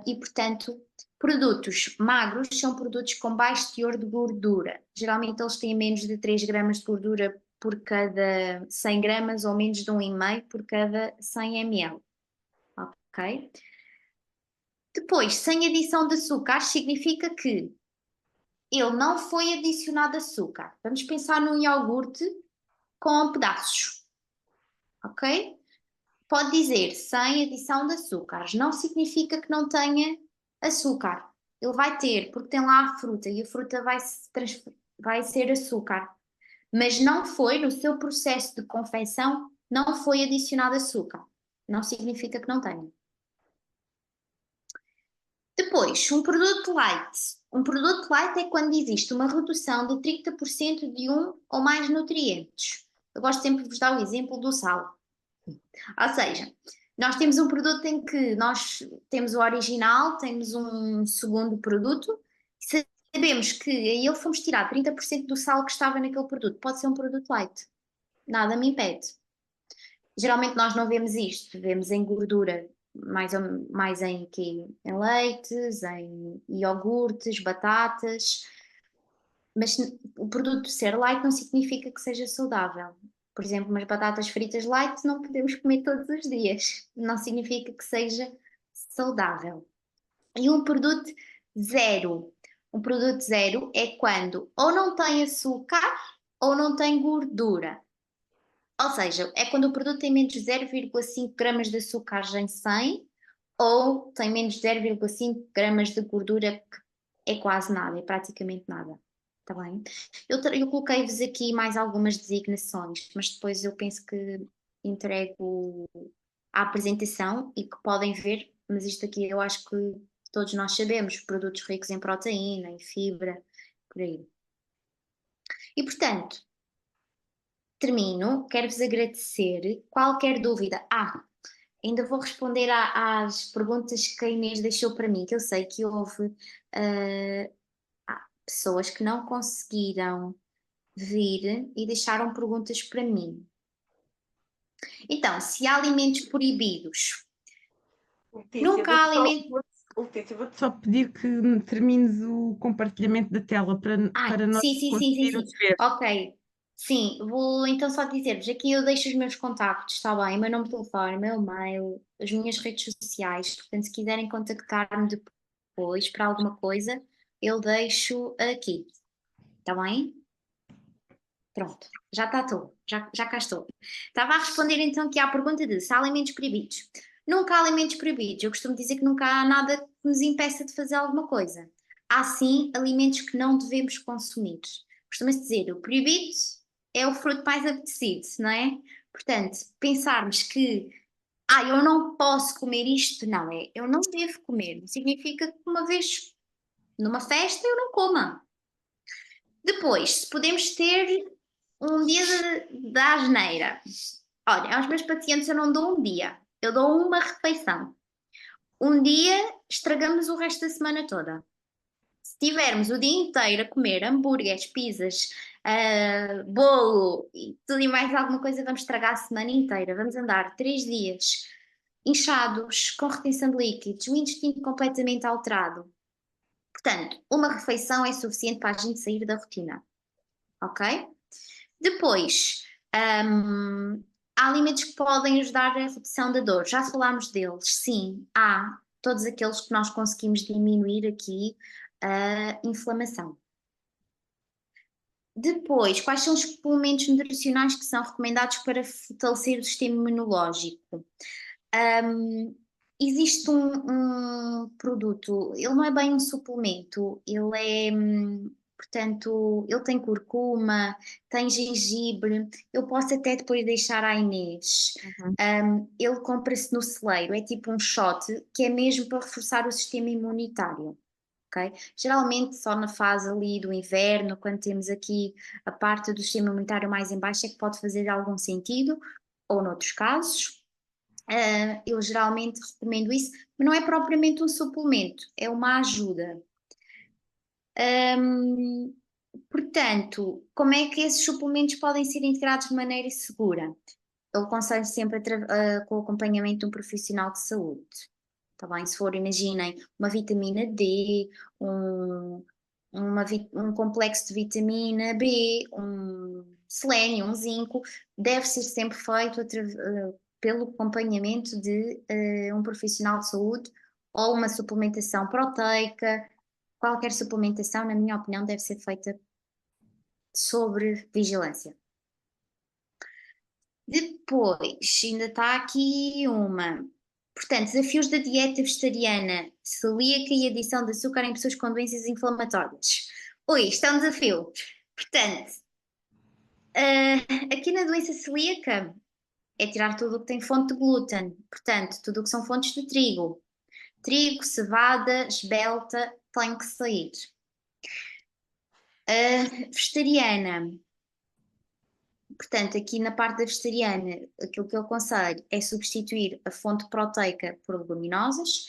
e, portanto, produtos magros são produtos com baixo teor de gordura. Geralmente eles têm menos de 3 gramas de gordura por cada 100 gramas ou menos de 1,5 por cada 100 ml. Ok? Depois, sem adição de açúcar, significa que ele não foi adicionado açúcar. Vamos pensar num iogurte com pedaços, ok? Pode dizer sem adição de açúcares. Não significa que não tenha açúcar. Ele vai ter, porque tem lá a fruta e a fruta vai ser açúcar. Mas não foi, no seu processo de confecção, não foi adicionado açúcar. Não significa que não tenha. Depois, um produto light. Um produto light é quando existe uma redução de 30% de um ou mais nutrientes. Eu gosto sempre de vos dar o exemplo do sal. Ou seja, nós temos um produto em que nós temos o original, temos um segundo produto, sabemos que a ele fomos tirar 30% do sal que estava naquele produto. Pode ser um produto light. Nada me impede. Geralmente nós não vemos isto, vemos em gordura, mais em quê? Em leites, em iogurtes, batatas, mas o produto ser light não significa que seja saudável. Por exemplo, umas batatas fritas light não podemos comer todos os dias, não significa que seja saudável. E um produto zero. Um produto zero é quando ou não tem açúcar ou não tem gordura. Ou seja, é quando o produto tem menos de 0,5 gramas de açúcar em 100 ou tem menos de 0,5 gramas de gordura, que é quase nada, é praticamente nada. Está bem? Eu coloquei-vos aqui mais algumas designações, mas depois eu penso que entrego a apresentação e que podem ver, mas isto aqui eu acho que todos nós sabemos, produtos ricos em proteína, em fibra, por aí. E portanto, termino, quero-vos agradecer. Qualquer dúvida. Ainda vou responder às perguntas que a Inês deixou para mim, que eu sei que houve pessoas que não conseguiram vir e deixaram perguntas para mim. Então, se há alimentos proibidos, nunca há alimentos. Letícia, vou-te só pedir que termines o compartilhamento da tela para nós Sim. conseguirmos ver. Ok. Sim, vou então só dizer-vos, aqui eu deixo os meus contactos, está bem? O meu número de telefone, o meu mail, as minhas redes sociais, portanto, se quiserem contactar-me depois para alguma coisa, eu deixo aqui, está bem? Pronto, já está tudo, já cá estou. Estava a responder então aqui à pergunta de se há alimentos proibidos. Nunca há alimentos proibidos, eu costumo dizer que nunca há nada que nos impeça de fazer alguma coisa. Há sim alimentos que não devemos consumir. Costuma-se dizer, o proibido é o fruto mais apetecido, não é? Portanto, pensarmos que, eu não posso comer isto, não é? Eu não devo comer, não significa que uma vez numa festa eu não coma. Depois, se podemos ter um dia da asneira. Olha, aos meus pacientes eu não dou um dia, eu dou uma refeição. Um dia estragamos o resto da semana toda. Se tivermos o dia inteiro a comer hambúrgueres, pizzas, bolo e tudo e mais alguma coisa, vamos estragar a semana inteira. Vamos andar 3 dias inchados, com retenção de líquidos, o intestino completamente alterado. Portanto, uma refeição é suficiente para a gente sair da rotina. Ok? Depois, há alimentos que podem ajudar a redução da dor. Já falámos deles, sim, há todos aqueles que nós conseguimos diminuir aqui a inflamação. Depois, quais são os suplementos nutricionais que são recomendados para fortalecer o sistema imunológico? Existe um produto, ele não é bem um suplemento, ele é, portanto, ele tem curcuma, tem gengibre, eu posso até depois deixar à Inês. Ele compra-se no celeiro, é tipo um shot, que é mesmo para reforçar o sistema imunitário. Okay? Geralmente só na fase ali do inverno, quando temos aqui a parte do sistema imunitário mais em baixo, é que pode fazer algum sentido, ou noutros casos. Eu geralmente recomendo isso, mas não é propriamente um suplemento, é uma ajuda. Portanto, como é que esses suplementos podem ser integrados de maneira segura? Eu aconselho sempre com o acompanhamento de um profissional de saúde. Tá bem? Se for, imaginem, uma vitamina D, um complexo de vitamina B, um selênio, um zinco, deve ser sempre feito pelo acompanhamento de um profissional de saúde ou uma suplementação proteica. Qualquer suplementação, na minha opinião, deve ser feita sobre vigilância. Depois, ainda está aqui uma. Portanto, desafios da dieta vegetariana, celíaca e adição de açúcar em pessoas com doenças inflamatórias. Oi, isto é um desafio. Portanto, aqui na doença celíaca é tirar tudo o que tem fonte de glúten. Portanto, tudo o que são fontes de trigo. Trigo, cevada, esbelta, tem que sair. Vegetariana. Portanto, aqui na parte da vegetariana, aquilo que eu aconselho é substituir a fonte proteica por leguminosas,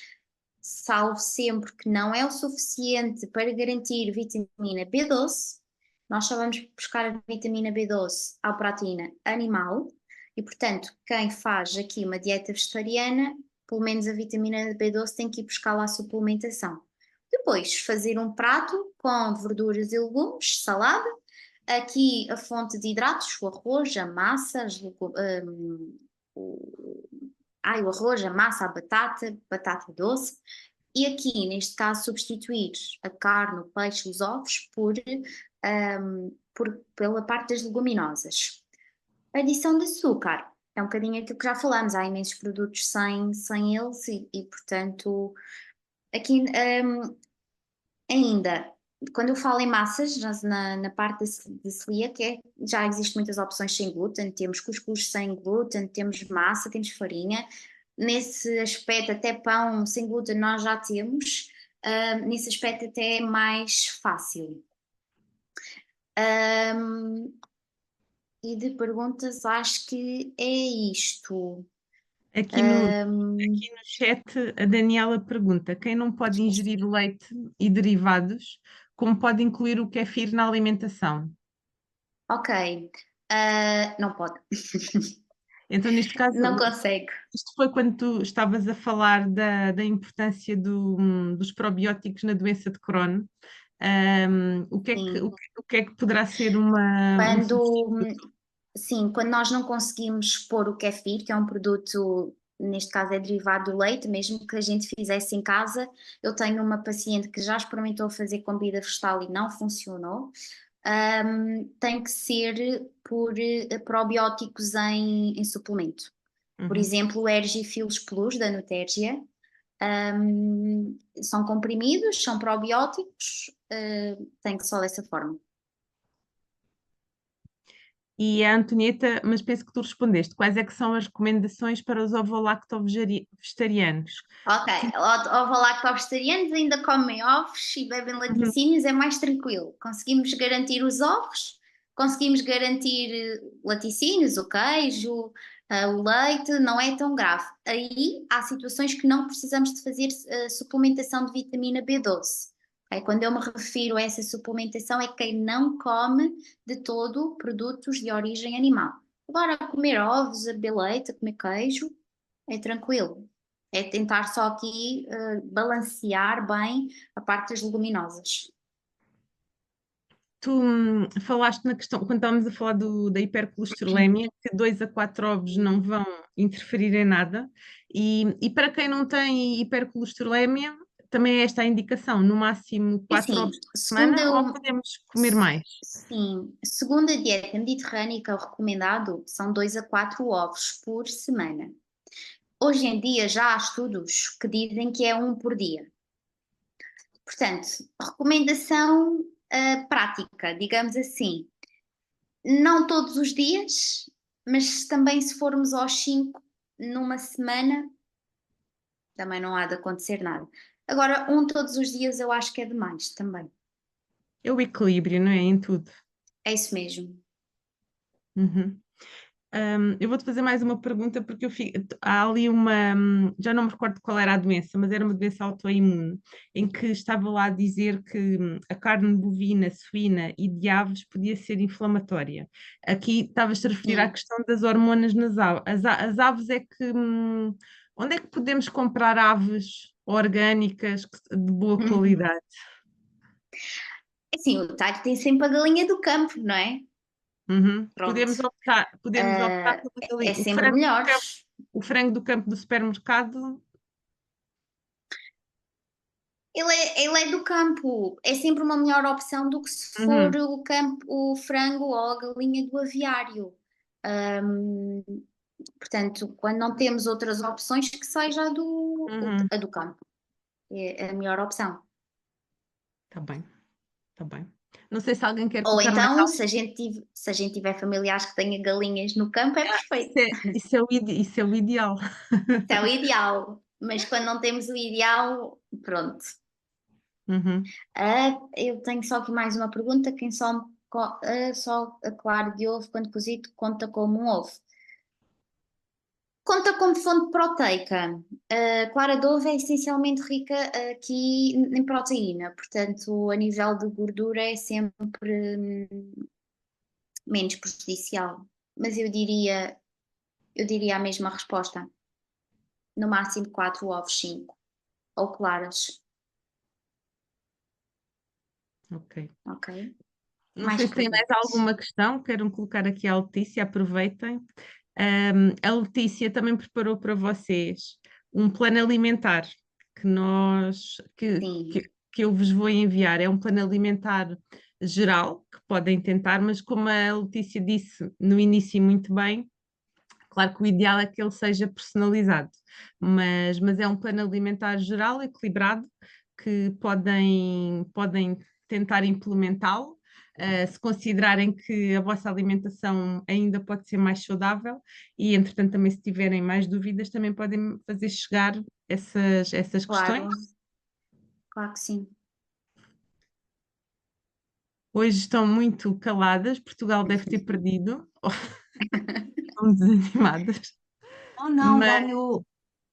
salvo sempre que não é o suficiente para garantir vitamina B12. Nós só vamos buscar a vitamina B12 à proteína animal e, portanto, quem faz aqui uma dieta vegetariana, pelo menos a vitamina B12 tem que ir buscar lá a suplementação. Depois, fazer um prato com verduras e legumes, salada. Aqui a fonte de hidratos, o arroz, a massa, o arroz, a massa, a batata, batata doce. E aqui, neste caso, substituir a carne, o peixe, os ovos pela parte das leguminosas. A adição de açúcar é um bocadinho aquilo que já falamos, há imensos produtos sem eles e portanto, aqui ainda, quando eu falo em massas, na parte de celíaca, já existem muitas opções sem glúten, temos cuscuz sem glúten, temos massa, temos farinha. Nesse aspecto, até pão sem glúten nós já temos, nesse aspecto até é mais fácil. E de perguntas, acho que é isto. Aqui no chat, a Daniela pergunta: quem não pode ingerir leite e derivados, como pode incluir o kéfir na alimentação? Ok, não pode. Então, neste caso, Não consegue. isto foi quando tu estavas a falar da importância dos probióticos na doença de Crohn. O que é que poderá ser um substituto? Sim, quando nós não conseguimos pôr o kefir, que é um produto, neste caso é derivado do leite, mesmo que a gente fizesse em casa, eu tenho uma paciente que já experimentou fazer com bebida vegetal e não funcionou. Tem que ser por probióticos em suplemento. Por Uhum. exemplo, o Ergifilos Plus da Nutergia. São comprimidos, são probióticos, tem que só dessa forma. E a Antonieta, mas penso que tu respondeste. Quais é que são as recomendações para os ovo-lacto-vegetarianos? Ok, ovo-lacto-vegetarianos ainda comem ovos e bebem Uhum. laticínios, é mais tranquilo. Conseguimos garantir os ovos, conseguimos garantir laticínios, o queijo, o leite, não é tão grave. Aí há situações que não precisamos de fazer suplementação de vitamina B12. Ok? Quando eu me refiro a essa suplementação é quem não come de todo produtos de origem animal. Agora, a comer ovos, a beber leite, a comer queijo, é tranquilo. É tentar só aqui balancear bem a parte das leguminosas. Tu falaste na questão, quando estávamos a falar da hipercolesterolemia, que 2 a 4 ovos não vão interferir em nada, e para quem não tem hipercolesterolemia, também é esta a indicação, no máximo É 4 assim, ovos por semana, ou podemos comer mais? sim, segundo a dieta mediterrânica, o recomendado são 2 a 4 ovos por semana. Hoje em dia já há estudos que dizem que é um por dia. Portanto, recomendação prática, digamos assim, não todos os dias, mas também se formos aos 5 numa semana, também não há de acontecer nada. Agora, um todos os dias eu acho que é demais também. É o equilíbrio, não é? Em tudo. É isso mesmo. Uhum. Eu vou-te fazer mais uma pergunta porque há ali já não me recordo qual era a doença, mas era uma doença autoimune, em que estava lá a dizer que a carne bovina, suína e de aves podia ser inflamatória. Aqui estavas-te a referir à Sim. questão das hormonas nas aves. As aves é que, onde é que podemos comprar aves orgânicas de boa qualidade? Assim, o talho tem sempre a galinha do campo, não é? Uhum. Pronto. Podemos optar pela É galinha. sempre melhor. O frango do campo do supermercado. Ele é do campo, é sempre uma melhor opção do que se for Uhum, o campo, o frango ou a galinha do aviário. Hum, Portanto, quando não temos outras opções, que seja uhum. a do campo. É a melhor opção. Tá bem, tá bem. Não sei se alguém quer Ou colocar mais então, algo. se a gente tiver familiares que tenham galinhas no campo, é perfeito. Isso é o ideal. Isso é o ideal. Mas quando não temos o ideal, pronto. Uhum. Eu tenho só aqui mais uma pergunta. Quem só a clara de ovo, quando cozido, conta como um ovo? Conta como fonte proteica. A clara de ovo é essencialmente rica aqui em proteína, portanto, a nível de gordura é sempre menos prejudicial. Mas eu diria a mesma resposta. No máximo 4 ovos, 5 ou claras, Ok. ok? Não Mais sei se tem mais perguntas. alguma questão. Queiram colocar aqui à Letícia, aproveitem. A Letícia também preparou para vocês um plano alimentar que Sim, que eu vos vou enviar. É um plano alimentar geral que podem tentar, mas como a Letícia disse no início muito bem, claro que o ideal é que ele seja personalizado, mas é um plano alimentar geral, equilibrado, que podem tentar implementá-lo. Se considerarem que a vossa alimentação ainda pode ser mais saudável e, entretanto, também se tiverem mais dúvidas, também podem fazer chegar essas questões. claro, claro que sim. Hoje estão muito caladas, Portugal deve ter perdido, estão desanimadas, Não, não, mas ganhou.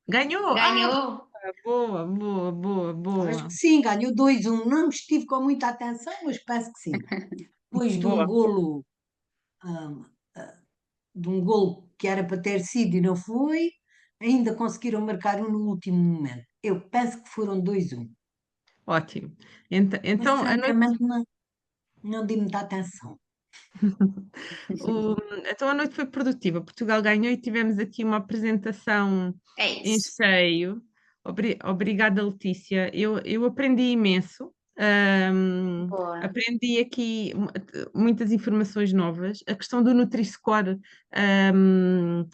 ganhou! Ah, Ganhou? boa, boa, boa, Acho boa. que sim, ganhou 2-1. Não estive com muita atenção, mas parece que sim. Depois Boa. hum, ah, de um golo que era para ter sido e não foi, ainda conseguiram marcar um no último momento. Eu penso que foram 2-1. Ótimo. Mas Então, a noite, francamente não dei muita atenção. o- então a noite foi produtiva. Portugal ganhou e tivemos aqui uma apresentação É em isso. cheio. Obrigada, Letícia. Eu aprendi imenso. Boa. Aprendi aqui muitas informações novas. A questão do Nutri-Score, ahm,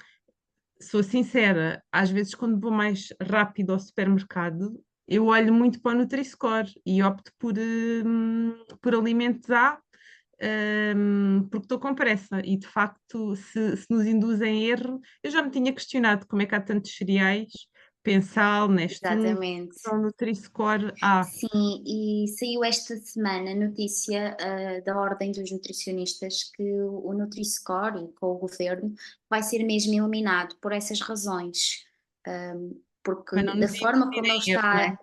sou sincera, às vezes quando vou mais rápido ao supermercado, eu olho muito para o Nutri-Score e opto por alimentos A, porque estou com pressa e de facto se nos induzem erro, eu já me tinha questionado como é que há tantos cereais, Pensal, Nestum, Exatamente. são Nutri-Score A. Sim, e saiu esta semana a notícia da Ordem dos Nutricionistas que o Nutri-Score, e com o governo, vai ser mesmo eliminado por essas razões. Porque Para não da nos forma induzir como ele em erro, não é? está,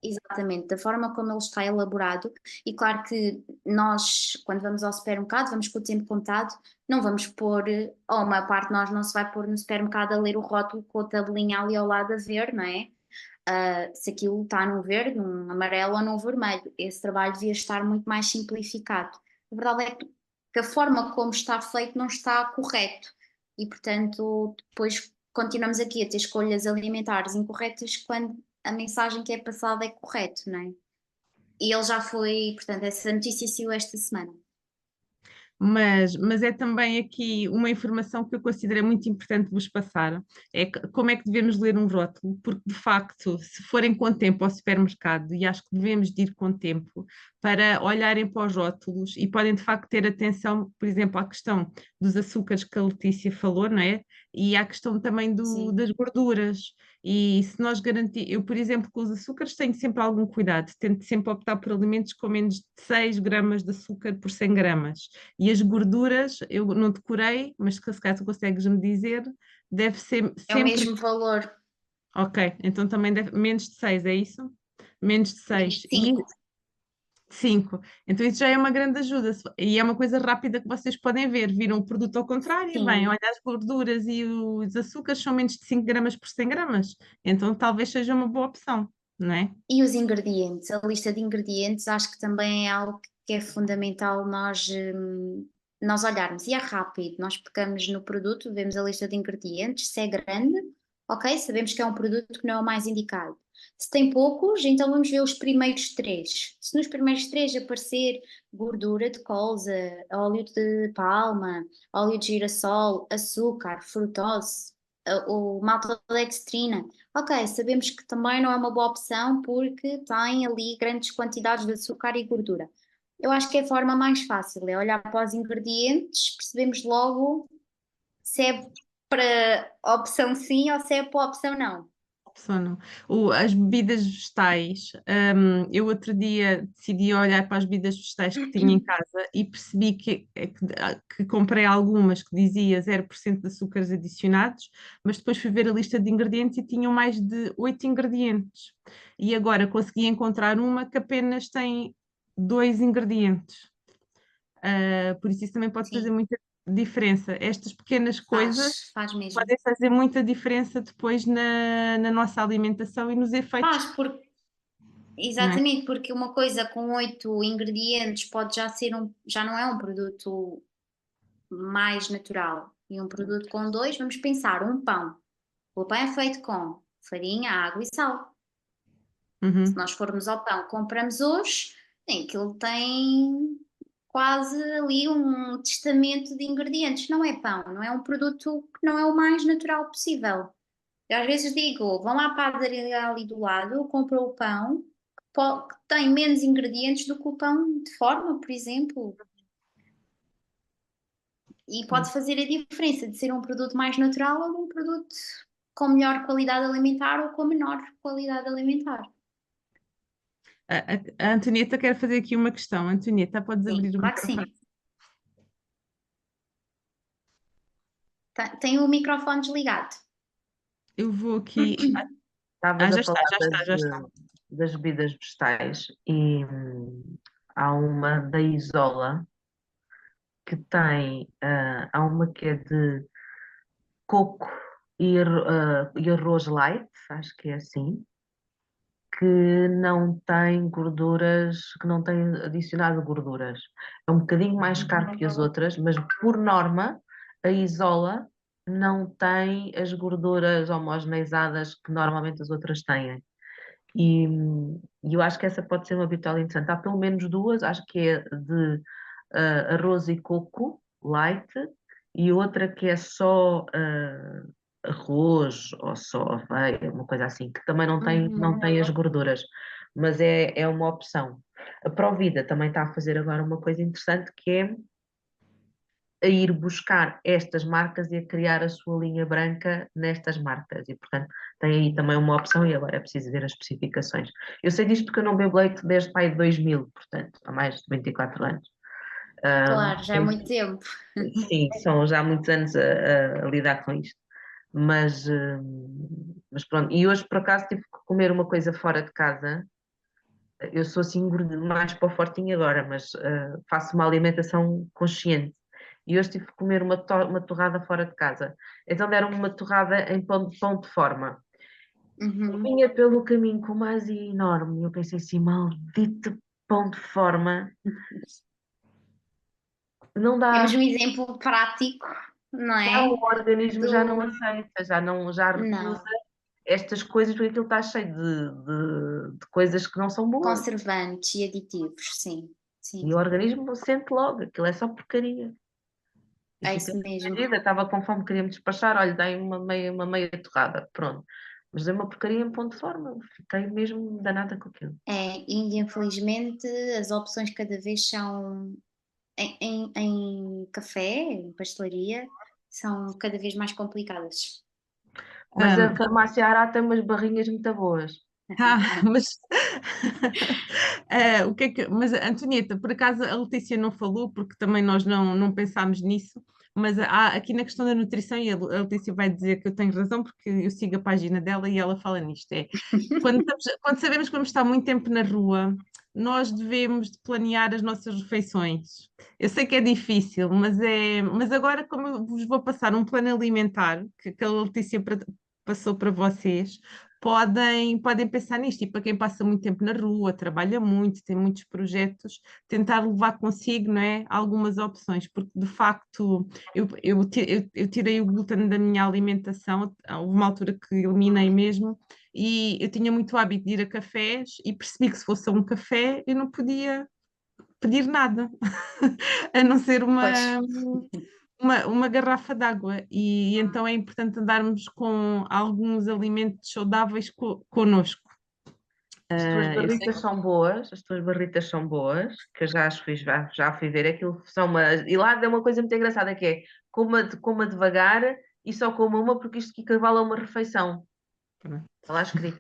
exatamente, da forma como ele está elaborado, e claro que nós, quando vamos ao supermercado, vamos com o tempo contado, não vamos pôr, ou uma parte de nós não se vai pôr no supermercado a ler o rótulo com a tabelinha ali ao lado a ver, não é? Se aquilo está num verde, num amarelo ou num vermelho. Esse trabalho devia estar muito mais simplificado. A verdade é que a forma como está feito não está correto e, portanto, depois continuamos aqui a ter escolhas alimentares incorretas quando a mensagem que é passada é correta, não é? E ele já foi, portanto, essa notícia saiu esta semana. Mas é também aqui uma informação que eu considero muito importante vos passar, é como é que devemos ler um rótulo, porque de facto, se forem com tempo ao supermercado, e acho que devemos de ir com tempo, para olharem para os rótulos e podem de facto ter atenção, por exemplo, à questão dos açúcares que a Letícia falou, não é? E à questão também Sim, das gorduras. E se nós garantir, eu, por exemplo, com os açúcares tenho sempre algum cuidado, tento sempre optar por alimentos com menos de 6 gramas de açúcar por 100 gramas. E as gorduras, eu não decorei, mas se calhar tu consegues-me dizer, deve ser é o sempre. mesmo valor, Ok, então também deve, menos de 6, é isso? Menos de menos 6. de E 5. 5. Então isso já é uma grande ajuda. E é uma coisa rápida que vocês podem ver. Viram o produto ao contrário, bem, Sim. olha, as gorduras e os açúcares são menos de 5 gramas por 100 gramas. Então talvez seja uma boa opção, não é? E os ingredientes, a lista de ingredientes, acho que também é algo que é fundamental nós olharmos. E é rápido, nós pegamos no produto, vemos a lista de ingredientes, se é grande, ok, sabemos que é um produto que não é o mais indicado. Se tem poucos, então vamos ver os primeiros três. Se nos primeiros três aparecer gordura de colza, óleo de palma, óleo de girassol, açúcar, frutose, ou maltodextrina, ok, sabemos que também não é uma boa opção porque tem ali grandes quantidades de açúcar e gordura. Eu acho que é a forma mais fácil, é olhar para os ingredientes, percebemos logo se é para a opção sim ou se é para a opção não. Sono. As bebidas vegetais, eu outro dia decidi olhar para as bebidas vegetais que tinha em casa e percebi que comprei algumas que dizia 0% de açúcares adicionados, mas depois fui ver a lista de ingredientes e tinham mais de 8 ingredientes. E agora consegui encontrar uma que apenas tem 2 ingredientes. Por isso também pode fazer Sim, muita diferença. Estas pequenas coisas faz mesmo. podem fazer muita diferença depois na nossa alimentação e nos efeitos, Faz, porque, não é? exatamente, porque uma coisa com 8 ingredientes pode já não é um produto mais natural. E um produto com dois, vamos pensar, um pão. O pão é feito com farinha, água e sal. Se Uhum. nós formos ao pão que compramos hoje, aquilo tem quase ali um testamento de ingredientes. Não é pão, não é um produto que não é o mais natural possível. Eu às vezes digo, vão à padaria ali do lado, compram o pão que tem menos ingredientes do que o pão de forma, por exemplo, e Sim. pode fazer a diferença de ser um produto mais natural ou um produto com melhor qualidade alimentar ou com menor qualidade alimentar. A Antonieta quer fazer aqui uma questão. Antonieta, podes Sim, abrir o claro que microfone? sim. Tem o microfone desligado. Eu vou aqui. Estavas a Já está, falar já está, já está. das bebidas vegetais e há uma da Isola que tem, há uma que é de coco e arroz light, acho que é assim, que não tem gorduras, que não tem adicionado gorduras. É um bocadinho mais caro que as outras, mas por norma a Isola não tem as gorduras homogeneizadas que normalmente as outras têm. E, e eu acho que essa pode ser uma vitória interessante. Há pelo menos duas, acho que é de arroz e coco light e outra que é só arroz ou só aveia, uma coisa assim, que também não tem as gorduras, mas é uma opção. A Provida também está a fazer agora uma coisa interessante que é a ir buscar estas marcas e a criar a sua linha branca nestas marcas. E, portanto, tem aí também uma opção e agora é preciso ver as especificações. Eu sei disto porque eu não bebo leite desde pai de 2000, portanto, há mais de 24 anos. Claro, já é muito tempo. Sim, são já muitos anos a lidar com isto. Mas, mas pronto, e hoje por acaso tive que comer uma coisa fora de casa. Eu sou assim mais para o fortinho agora, mas faço uma alimentação consciente. E hoje tive que comer uma torrada fora de casa. Então deram-me uma torrada em pão de forma. Vinha pelo caminho com uma azia enorme. E eu pensei assim, maldito pão de forma. Não dá. Temos um exemplo prático, não Já é? o organismo já não Do... aceita, já recusa Não, estas coisas, porque aquilo está cheio de coisas que não são boas. conservantes e aditivos, sim, E sim, o organismo sente logo, aquilo é só porcaria. E é fica isso mesmo. perdida, estava com fome, queria-me despachar, olha, dei uma meia torrada, pronto. Mas é uma porcaria em ponto de forma, fiquei mesmo danada com aquilo. E infelizmente as opções cada vez são em café, em pastelaria, são cada vez mais complicadas. Mas a farmácia Ará tem umas barrinhas muito boas. Mas o que é que. Mas, Antonieta, por acaso a Letícia não falou, porque também nós não pensámos nisso, mas há aqui na questão da nutrição, e a Letícia vai dizer que eu tenho razão, porque eu sigo a página dela e ela fala nisto. Quando sabemos que vamos estar muito tempo na rua, nós devemos de planear as nossas refeições. Eu sei que é difícil, mas agora, como eu vos vou passar um plano alimentar, que a Letícia passou para vocês, podem pensar nisto. E para quem passa muito tempo na rua, trabalha muito, tem muitos projetos, tentar levar consigo, não é, algumas opções, porque de facto eu tirei o glúten da minha alimentação, houve uma altura que eliminei mesmo, e eu tinha muito hábito de ir a cafés e percebi que se fosse um café eu não podia pedir nada, a não ser Pois. uma garrafa de água. E então é importante andarmos com alguns alimentos saudáveis connosco. As tuas Eu sei barritas são boas, as tuas barritas são boas, que eu já as fui, já fui ver, aquilo são uma... E lá é uma coisa muito engraçada, que é coma devagar e só coma uma, porque isto equivale a uma refeição. Está lá escrito.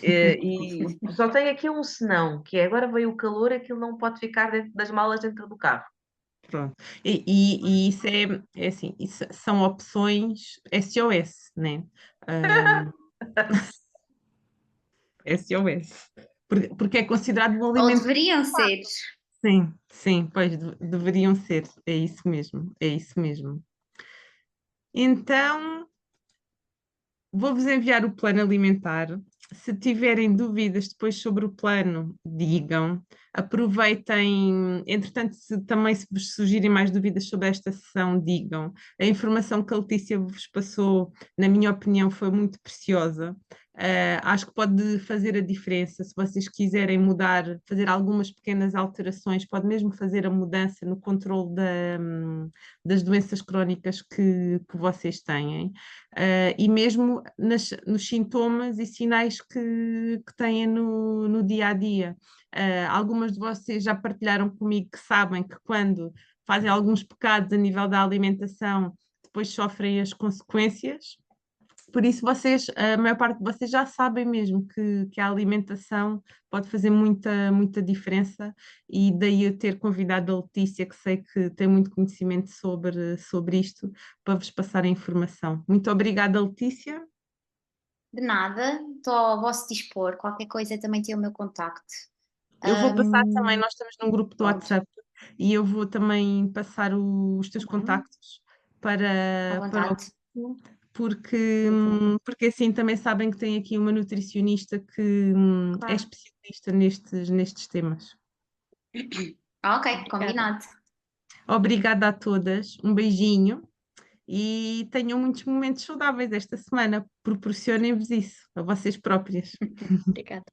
E só tem aqui um senão, que é agora veio o calor, aquilo não pode ficar dentro das malas dentro do carro. Pronto. E isso é assim, isso são opções SOS, né? SOS. Porque é considerado um Ou alimento. deveriam ser. Sim, sim, pois deveriam ser. É isso mesmo, é isso mesmo. Então, vou-vos enviar o plano alimentar. Se tiverem dúvidas depois sobre o plano, digam. Aproveitem, entretanto, se vos surgirem mais dúvidas sobre esta sessão, digam. A informação que a Letícia vos passou, na minha opinião, foi muito preciosa. Acho que pode fazer a diferença. Se vocês quiserem mudar, fazer algumas pequenas alterações, pode mesmo fazer a mudança no controle das doenças crónicas que vocês têm. E mesmo nos sintomas e sinais que têm no dia a dia. Algumas de vocês já partilharam comigo que sabem que quando fazem alguns pecados a nível da alimentação, depois sofrem as consequências. Por isso, a maior parte de vocês já sabem mesmo que a alimentação pode fazer muita diferença, e daí eu ter convidado a Letícia, que sei que tem muito conhecimento sobre isto, para vos passar a informação. Muito obrigada, Letícia. De nada, estou ao vosso dispor. Qualquer coisa também tem o meu contacto. Eu vou passar também, Ahm, nós estamos num grupo do pronto, WhatsApp, e eu vou também passar os teus contactos à para o vontade. grupo, porque assim também sabem que tem aqui uma nutricionista que é Claro. especialista nestes temas. Ok, Obrigada. combinado. Obrigada a todas, um beijinho e tenham muitos momentos saudáveis esta semana. Proporcionem-vos isso a vocês próprias. Obrigada.